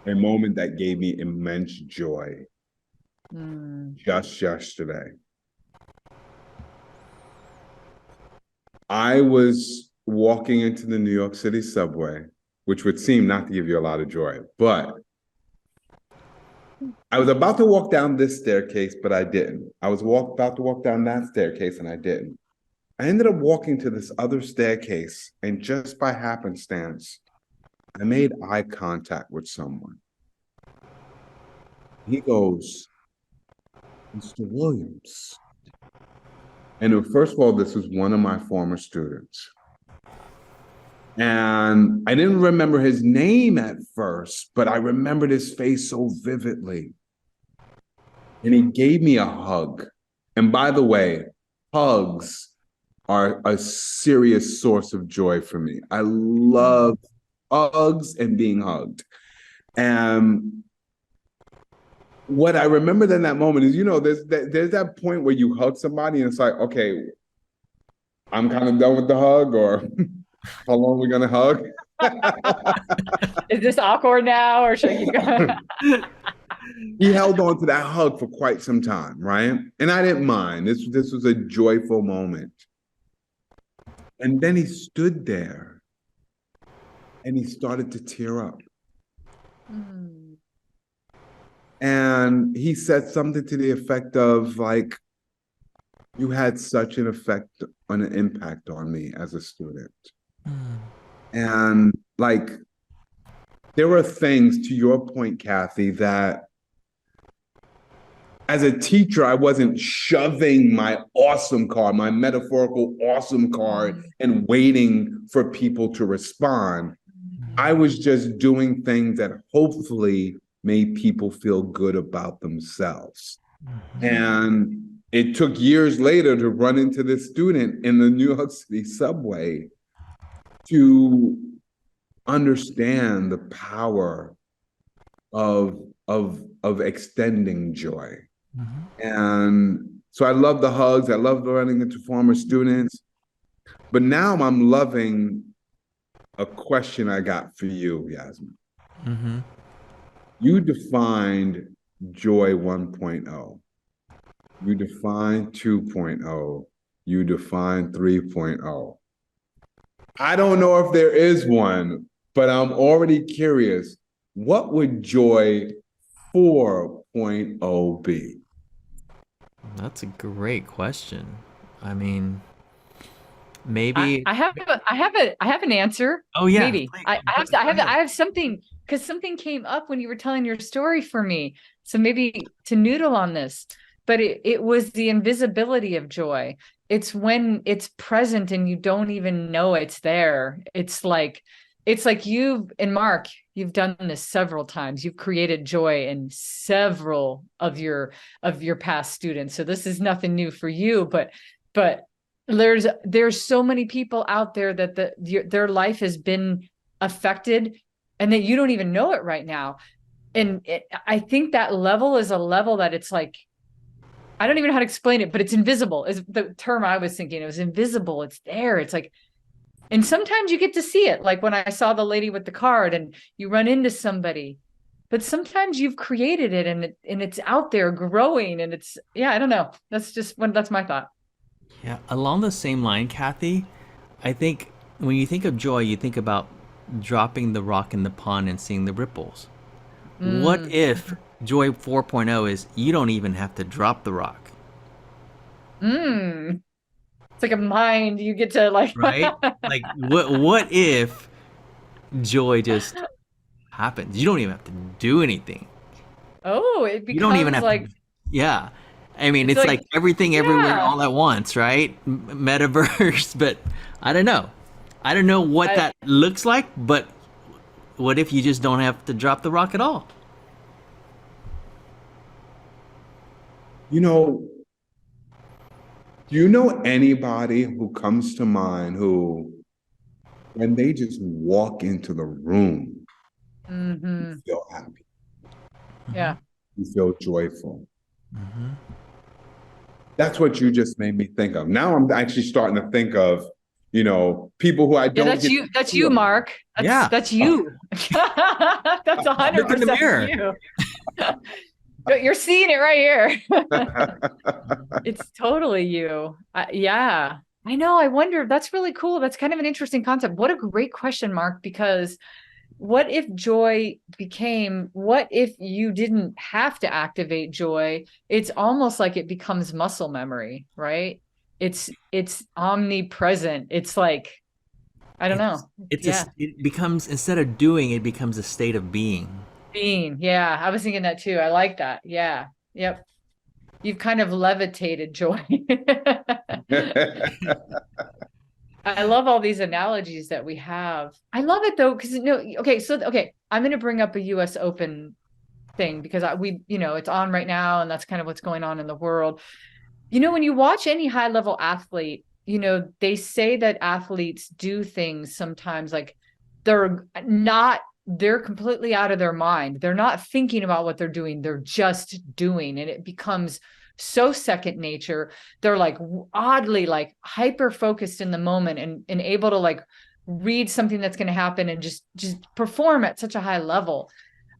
a moment that gave me immense joy just yesterday. I was walking into the New York City subway, which would seem not to give you a lot of joy, but I was about to walk down this staircase, but I didn't. I was about to walk down that staircase, and I didn't. I ended up walking to this other staircase, and just by happenstance, I made eye contact with someone. He goes, Mr. Williams. And first of all, this was one of my former students. And I didn't remember his name at first, but I remembered his face so vividly. And he gave me a hug. And by the way, hugs are a serious source of joy for me. I love hugs and being hugged. And what I remembered in that moment is, there's that point where you hug somebody and it's like, okay, I'm kind of done with the hug, or how long are we gonna hug? Is this awkward now, or should I keep going? He held on to that hug for quite some time, right? And I didn't mind. This was a joyful moment. And then he stood there and he started to tear up. And he said something to the effect of, like, you had such an impact on me as a student. And like, there are things, to your point, Cathey, that as a teacher, I wasn't shoving my awesome card, my metaphorical awesome card, and waiting for people to respond. I was just doing things that hopefully made people feel good about themselves. And it took years later to run into this student in the New York City subway to understand the power of extending joy. And so I love the hugs. I love running into former students. But now I'm loving a question I got for you, Yasmin. You defined joy 1.0. You defined 2.0. You defined 3.0. I don't know if there is one, but I'm already curious. What would joy 4.0 be? That's a great question. I mean, maybe I have an answer. Oh yeah, maybe I have something, because something came up when you were telling your story for me. So maybe to noodle on this, but it was the invisibility of joy. It's when it's present and you don't even know it's there. It's like you and Marc, you've done this several times. You've created joy in several of your past students. So this is nothing new for you, but there's so many people out there that their life has been affected and that you don't even know it right now. And I think that level is a level that it's like, I don't even know how to explain it, but it's invisible is the term I was thinking. It was invisible. It's there. It's like, and sometimes you get to see it. Like when I saw the lady with the card and you run into somebody, but sometimes you've created it and it's out there growing and it's, yeah, I don't know. That's my thought. Yeah, along the same line, Cathey, I think when you think of joy, you think about dropping the rock in the pond and seeing the ripples. What if joy 4.0 is you don't even have to drop the rock? It's like a mind you get to like Right? Like what if joy just happens? You don't even have to do anything. Oh, it becomes You don't even have like to, yeah. I mean, it's like everything everywhere all at once, right? Metaverse, but I don't know. I don't know what that looks like, but what if you just don't have to drop the rock at all? You know, do you know anybody who comes to mind who, when they just walk into the room, you feel happy? Yeah. You feel joyful. That's what you just made me think of. Now I'm actually starting to think of, people who I don't. Yeah, that's you, Marc. That's you. That's 100% you. You're seeing it right here. It's totally you. Yeah, I know. I wonder. That's really cool. That's kind of an interesting concept. What a great question, Marc, because what if what if you didn't have to activate joy? It's almost like it becomes muscle memory, right? It's omnipresent. It's like, I don't know. It becomes, instead of doing, it becomes a state of being. Being. Yeah, I was thinking that too. I like that. Yeah. Yep. You've kind of levitated joy. I love all these analogies that we have. I love it though, because okay, I'm going to bring up a U.S. Open thing because it's on right now, and that's kind of what's going on in the world. When you watch any high level athlete, they say that athletes do things sometimes like they're completely out of their mind. They're not thinking about what they're doing. They're just doing, and it becomes so second nature. They're like oddly like hyper focused in the moment and able to like read something that's going to happen and just perform at such a high level.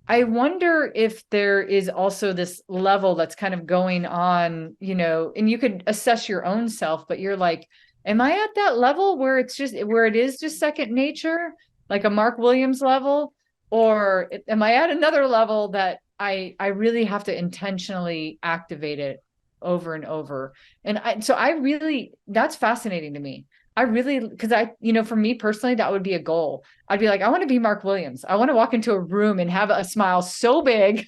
I wonder if there is also this level that's kind of going on, and you could assess your own self, but you're like, am I at that level where it is just second nature, like a Marc Williams level? Or am I at another level that I really have to intentionally activate it over and over? And so that's fascinating to me. I really, because for me personally, that would be a goal. I'd be like, I want to be Marc Williams. I want to walk into a room and have a smile so big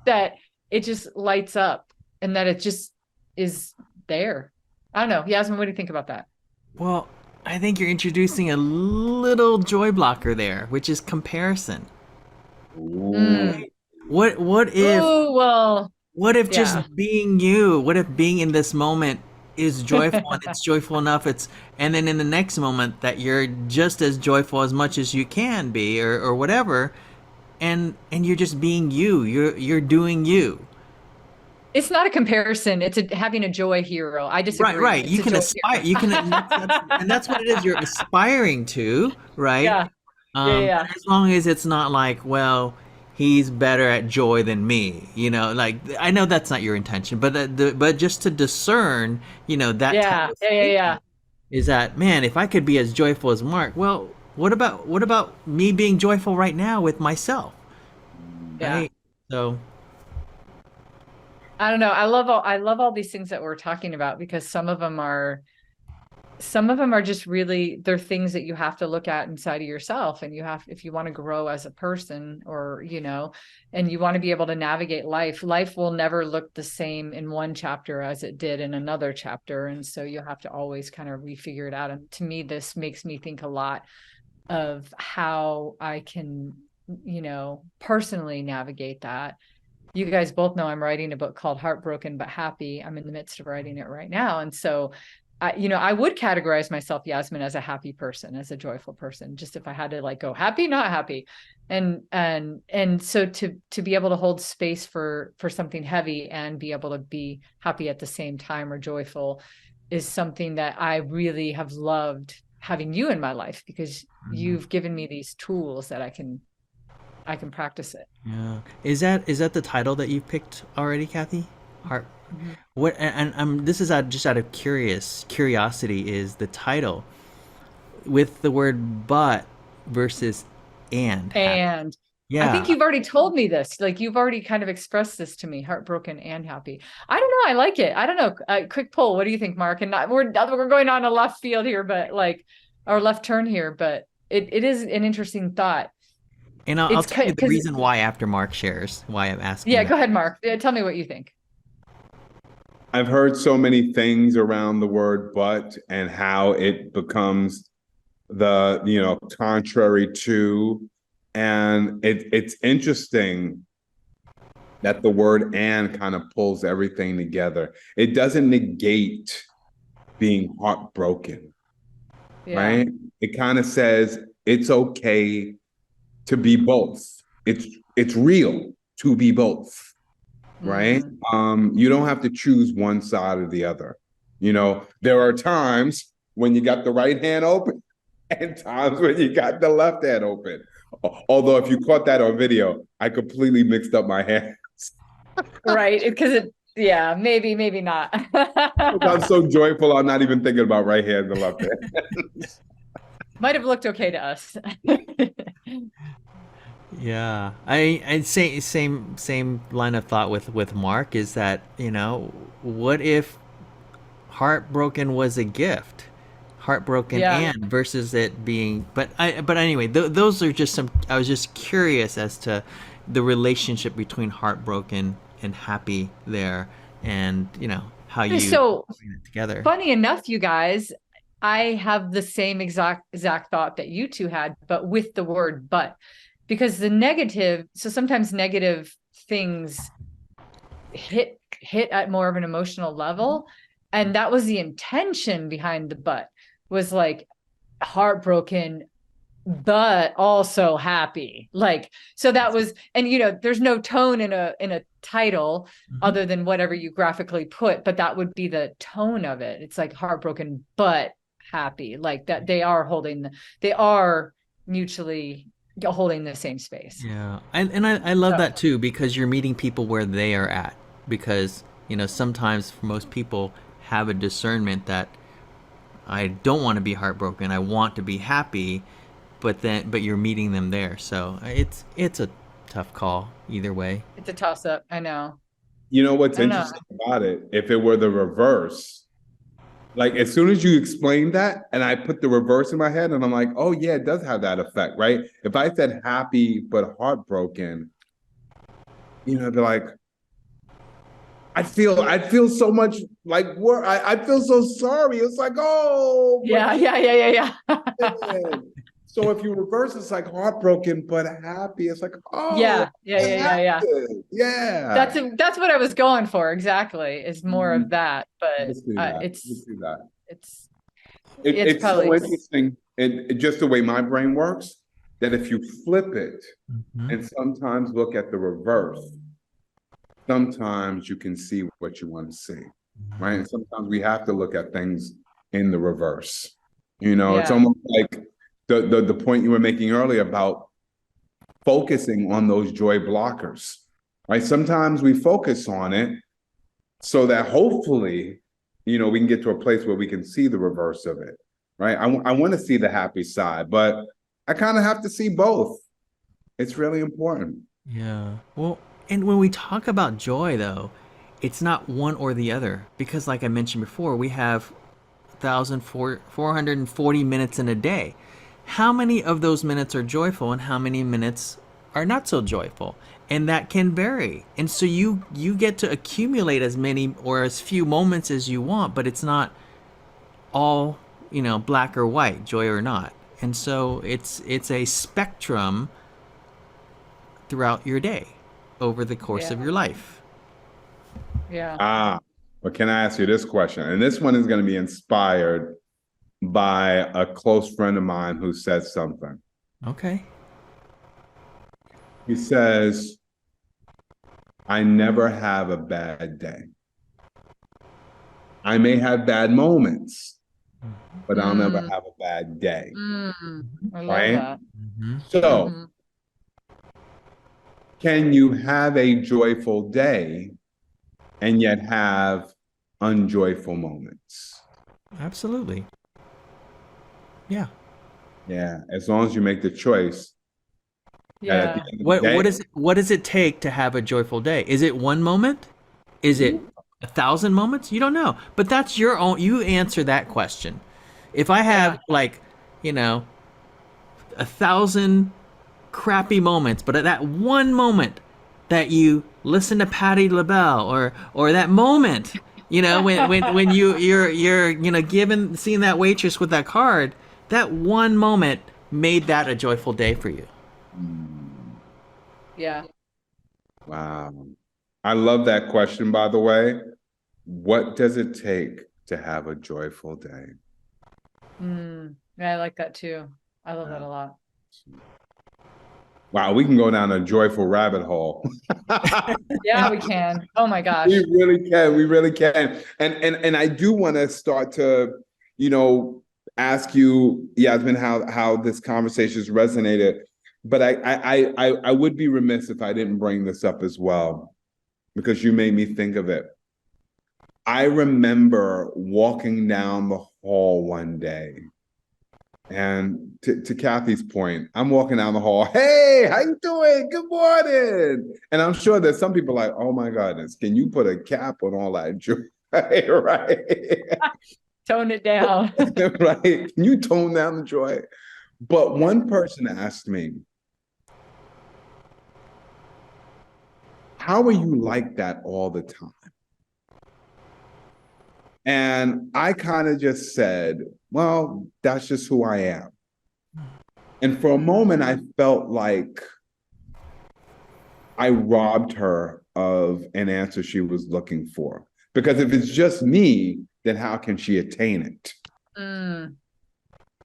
that it just lights up and that it just is there. I don't know. Yasmin, what do you think about that? Well, I think you're introducing a little joy blocker there, which is comparison. Mm. What if Oh, well, what if just yeah. being you, what if being in this moment is joyful and it's joyful enough, and then in the next moment that you're just as joyful as much as you can be, or whatever, and you're just being you. You're doing you. It's not a comparison. It's having a joy hero. I disagree. Right. It's You a can joy aspire. hero. You can, and that's what it is. You're aspiring to, right? Yeah. Yeah. As long as it's not like, well, he's better at joy than me. Like I know that's not your intention, but but just to discern, that type Yeah. of Yeah. thinking is that, man, if I could be as joyful as Mark, well, what about me being joyful right now with myself, Yeah. right? So I don't know. I love all these things that we're talking about because some of them are just really, they're things that you have to look at inside of yourself. And if you want to grow as a person, or, and you want to be able to navigate life will never look the same in one chapter as it did in another chapter. And so you have to always kind of refigure it out. And to me, this makes me think a lot of how I can, personally navigate that. You guys both know I'm writing a book called Heartbroken but Happy. I'm in the midst of writing it right now. And so I would categorize myself, Yasmin, as a happy person, as a joyful person, just if I had to like go happy, not happy. And so to be able to hold space for something heavy and be able to be happy at the same time, or joyful, is something that I really have loved having you in my life, because you've given me these tools that I can practice it. yeah, is that the title that you've picked already, Cathey? Heart. Mm-hmm. What, and this is just out of curiosity, is the title with the word but versus and happy. And Yeah. I think you've already told me this. Like, you've already kind of expressed this to me: heartbroken and happy. I don't know. I like it. I don't know. Quick poll. What do you think, Mark? And we're going on a left field here, but or left turn here, but it is an interesting thought. And I'll tell you the reason why after Mark shares why I'm asking. Yeah, go ahead, Mark. Tell me what you think. I've heard so many things around the word but, and how it becomes the contrary to, and it's interesting that the word and kind of pulls everything together. It doesn't negate being heartbroken, right? It kind of says it's okay to be both. It's real to be both. Right? You don't have to choose one side or the other. There are times when you got the right hand open and times when you got the left hand open. Although if you caught that on video, I completely mixed up my hands. Right. Because maybe not. I'm so joyful, I'm not even thinking about right hand and left hand. Might have looked okay to us. Yeah, I say same line of thought with Mark, is that, what if heartbroken was a gift, heartbroken and versus it being, but anyway, those are just I was just curious as to the relationship between heartbroken and happy there, and how you bring it together. Funny enough, you guys, I have the same exact thought that you two had, but with the word but. Because so sometimes negative things hit at more of an emotional level. And that was the intention behind the but, was like heartbroken, but also happy. So that was, and there's no tone in a title other than whatever you graphically put, but that would be the tone of it. It's like heartbroken, but happy, like that they are mutually holding the same space. Yeah. I love that too, because you're meeting people where they are at, because sometimes for most people have a discernment that I don't want to be heartbroken, I want to be happy, but you're meeting them there. So it's a tough call either way. It's a toss up. I know. What's interesting about it, if it were the reverse, Like as soon as you explain that, and I put the reverse in my head, and I'm like, oh yeah, it does have that effect, right? If I said happy but heartbroken, they're like, I'd feel so much like I feel so sorry. It's like, oh, but Yeah. man. So if you reverse, it's like heartbroken but happy. It's like, oh, Yeah. yeah. That's what I was going for. Exactly. Is more of that, but Let's do that. it's Let's do that. it's It's probably so interesting, just the way my brain works, that if you flip it Mhm. and sometimes look at the reverse, sometimes you can see what you want to see, right? And sometimes we have to look at things in the reverse. It's Yeah. almost like the point you were making earlier about focusing on those joy blockers, right? Sometimes we focus on it so that hopefully, we can get to a place where we can see the reverse of it, right? I want to see the happy side, but I kind of have to see both. It's really important. Yeah. Well, and when we talk about joy, though, it's not one or the other because, like I mentioned before, we have 1,440 minutes in a day. How many of those minutes are joyful and how many minutes are not so joyful? And that can vary. And so you get to accumulate as many or as few moments as you want, but it's not all, black or white, joy or not. And so it's a spectrum throughout your day over the course of your life. Yeah. But can I ask you this question? And this one is going to be inspired by a close friend of mine who said something. Okay. He says, I never have a bad day. I may have bad moments, but I'll never have a bad day. I love Right? that. Mm-hmm. So, can you have a joyful day and yet have unjoyful moments? Absolutely. Yeah. Yeah, as long as you make the choice. Yeah. What does it take to have a joyful day? Is it one moment? Is it 1,000 moments? You don't know. But that's your own, you answer that question. If I have 1,000 crappy moments, but at that one moment that you listen to Patti LaBelle or that moment, when you're given seeing that waitress with that card, that one moment made that a joyful day for you. Yeah. Wow. I love that question, by the way. What does it take to have a joyful day? Yeah, I like that too. I love that a lot. Wow, we can go down a joyful rabbit hole. Yeah, we can. Oh my gosh. We really can. We really can. And I do want to start to, ask you, Yasmin, how this conversation has resonated. But I would be remiss if I didn't bring this up as well, because you made me think of it. I remember walking down the hall one day, and to Cathey's point, I'm walking down the hall. Hey, how you doing? Good morning. And I'm sure there's some people like, oh my goodness, can you put a cap on all that joy? Right. Tone it down. Right. Can you tone down the joy? But one person asked me, how are you like that all the time? And I kind of just said, well, that's just who I am. And for a moment, I felt like I robbed her of an answer she was looking for. Because if it's just me, then how can she attain it?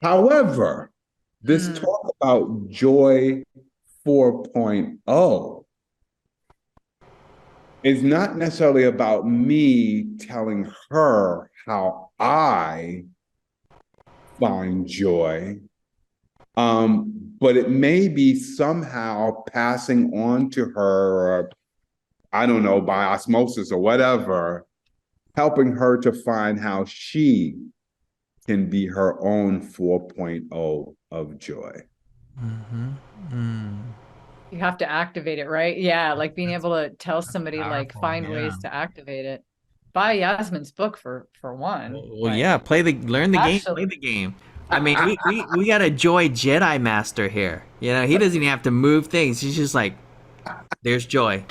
However, this talk about joy 4.0 is not necessarily about me telling her how I find joy, but it may be somehow passing on to her, or I don't know, by osmosis or whatever, helping her to find how she can be her own 4.0 of joy. You have to activate it, right? Yeah, like being able to tell somebody, like, find ways to activate it. buy Yasmin's book for one. Well, yeah, learn the game, play Actually, the game. I mean, we got a Joy Jedi master here. You know, he doesn't even have to move things. He's just like, there's Joy.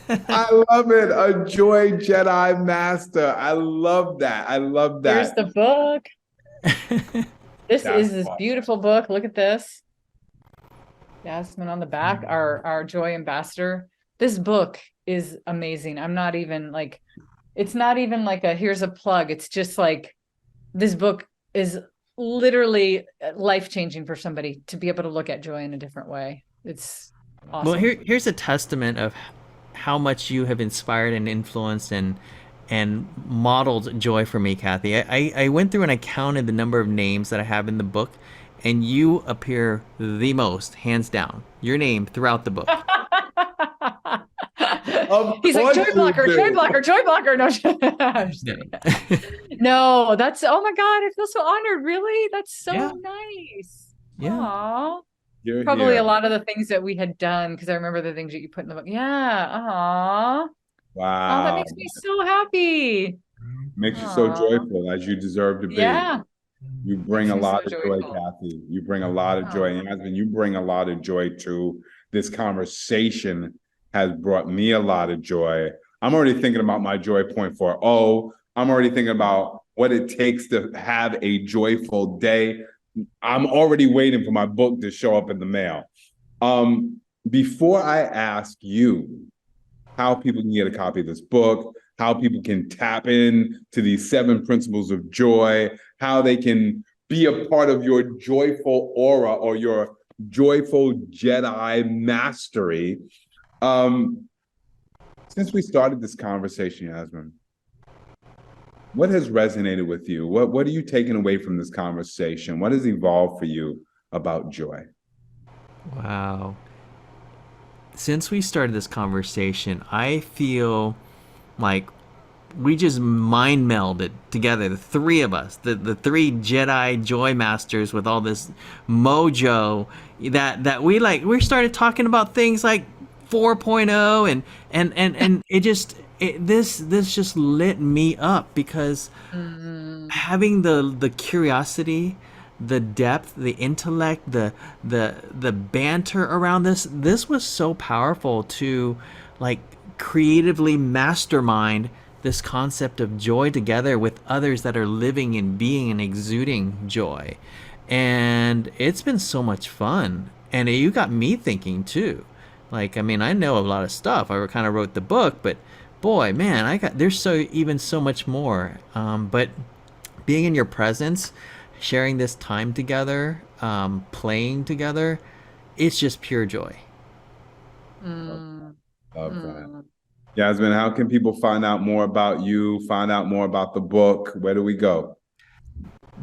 I love it. A Joy Jedi Master. I love that. I love that. here's the book. This That's is this fun. beautiful book. Look at this. Yasmin on the back, our Joy ambassador. This book is amazing. I'm not even like, it's not even like a here's a plug. It's just like this book is literally life-changing for somebody to be able to look at joy in a different way. It's awesome. Well, here's a testament of how much you have inspired and influenced and modeled joy for me, Cathey. I went through and I counted the number of names that I have in the book, and you appear the most, hands down. Your name throughout the book. He's like, joy blocker, joy blocker, joy blocker. No, I'm just kidding. No, that's, oh my God, I feel so honored. Really? That's so nice. Yeah. Aww. You're Probably here. a lot of the things that we had done, because I remember the things that you put in the book. Yeah. Aww. Wow. Oh, that makes me so happy. Makes you so joyful, as you deserve to be. Yeah. You bring Makes a me lot so of joy, joyful. Cathey. You bring a lot of joy. And Yasmin, you bring a lot of joy to this conversation. Has brought me a lot of joy. I'm already thinking about my joy point for I'm already thinking about what it takes to have a joyful day. I'm already waiting for my book to show up in the mail. Before I ask you how people can get a copy of this book, how people can tap in to these 7 principles of joy, how they can be a part of your joyful aura or your joyful Jedi mastery. Since we started this conversation, Yasmin, what has resonated with you? What are you taking away from this conversation? What has evolved for you about joy? Wow. Since we started this conversation, I feel like we just mind melded together, the three of us, the 3 Jedi Joy Masters with all this mojo that we started talking about things like 4.0 and this just lit me up because having the curiosity, the depth, the intellect, the banter around this was so powerful to like creatively mastermind this concept of joy together with others that are living and being and exuding joy. And it's been so much fun. And you got me thinking too. Like, I mean, I know a lot of stuff. I kind of wrote the book, but boy, man, there's so much more. But being in your presence, sharing this time together, playing together, it's just pure joy. Love that. Yasmin, how can people find out more about you, find out more about the book? Where do we go?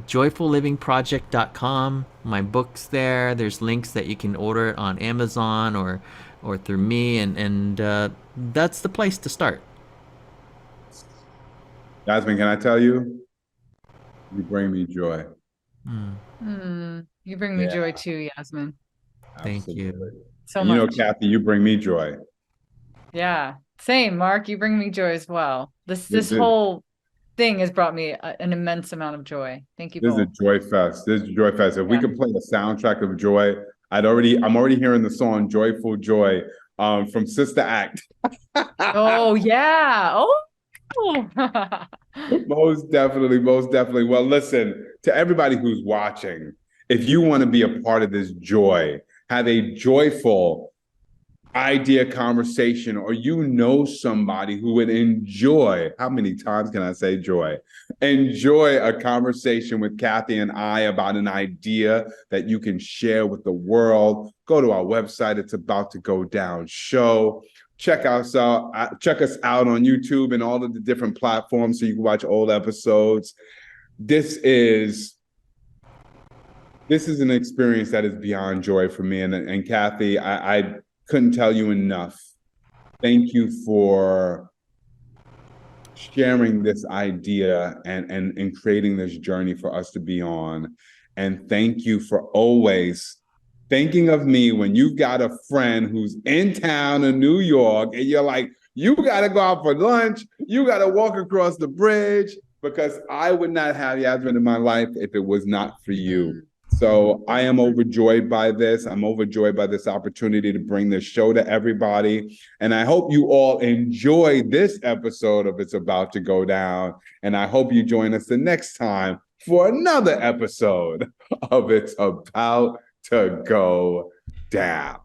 joyfullivingproject.com. My book's there. There's links that you can order it on Amazon or through me, and that's the place to start. Yasmin, can I tell you? You bring me joy. You bring me joy too, Yasmin. Thank you. So and much. you know, Cathey, you bring me joy. Yeah. Same, Mark. You bring me joy as well. This whole thing has brought me an immense amount of joy. Thank you This both. is a joy fest. This is a joy fest. If we could play the soundtrack of joy, I'm already hearing the song "Joyful Joy" from Sister Act. Oh yeah. Oh. Most definitely. Well, listen, to everybody who's watching, if you want to be a part of this joy, have a joyful idea conversation, or you know somebody who would enjoy, how many times can I say joy? Enjoy a conversation with Cathey and I about an idea that you can share with the world. Go to our website. It's About to Go Down show. Check us out on YouTube and all of the different platforms so you can watch old episodes. This is an experience that is beyond joy for me. And Cathey, I couldn't tell you enough. Thank you for sharing this idea and creating this journey for us to be on. And thank you for always thinking of me when you've got a friend who's in town in New York and you're like, you got to go out for lunch. You got to walk across the bridge, because I would not have Yasmin in my life if it was not for you. So I am overjoyed by this. I'm overjoyed by this opportunity to bring this show to everybody. And I hope you all enjoy this episode of It's About to Go Down. And I hope you join us the next time for another episode of It's About to Go Down.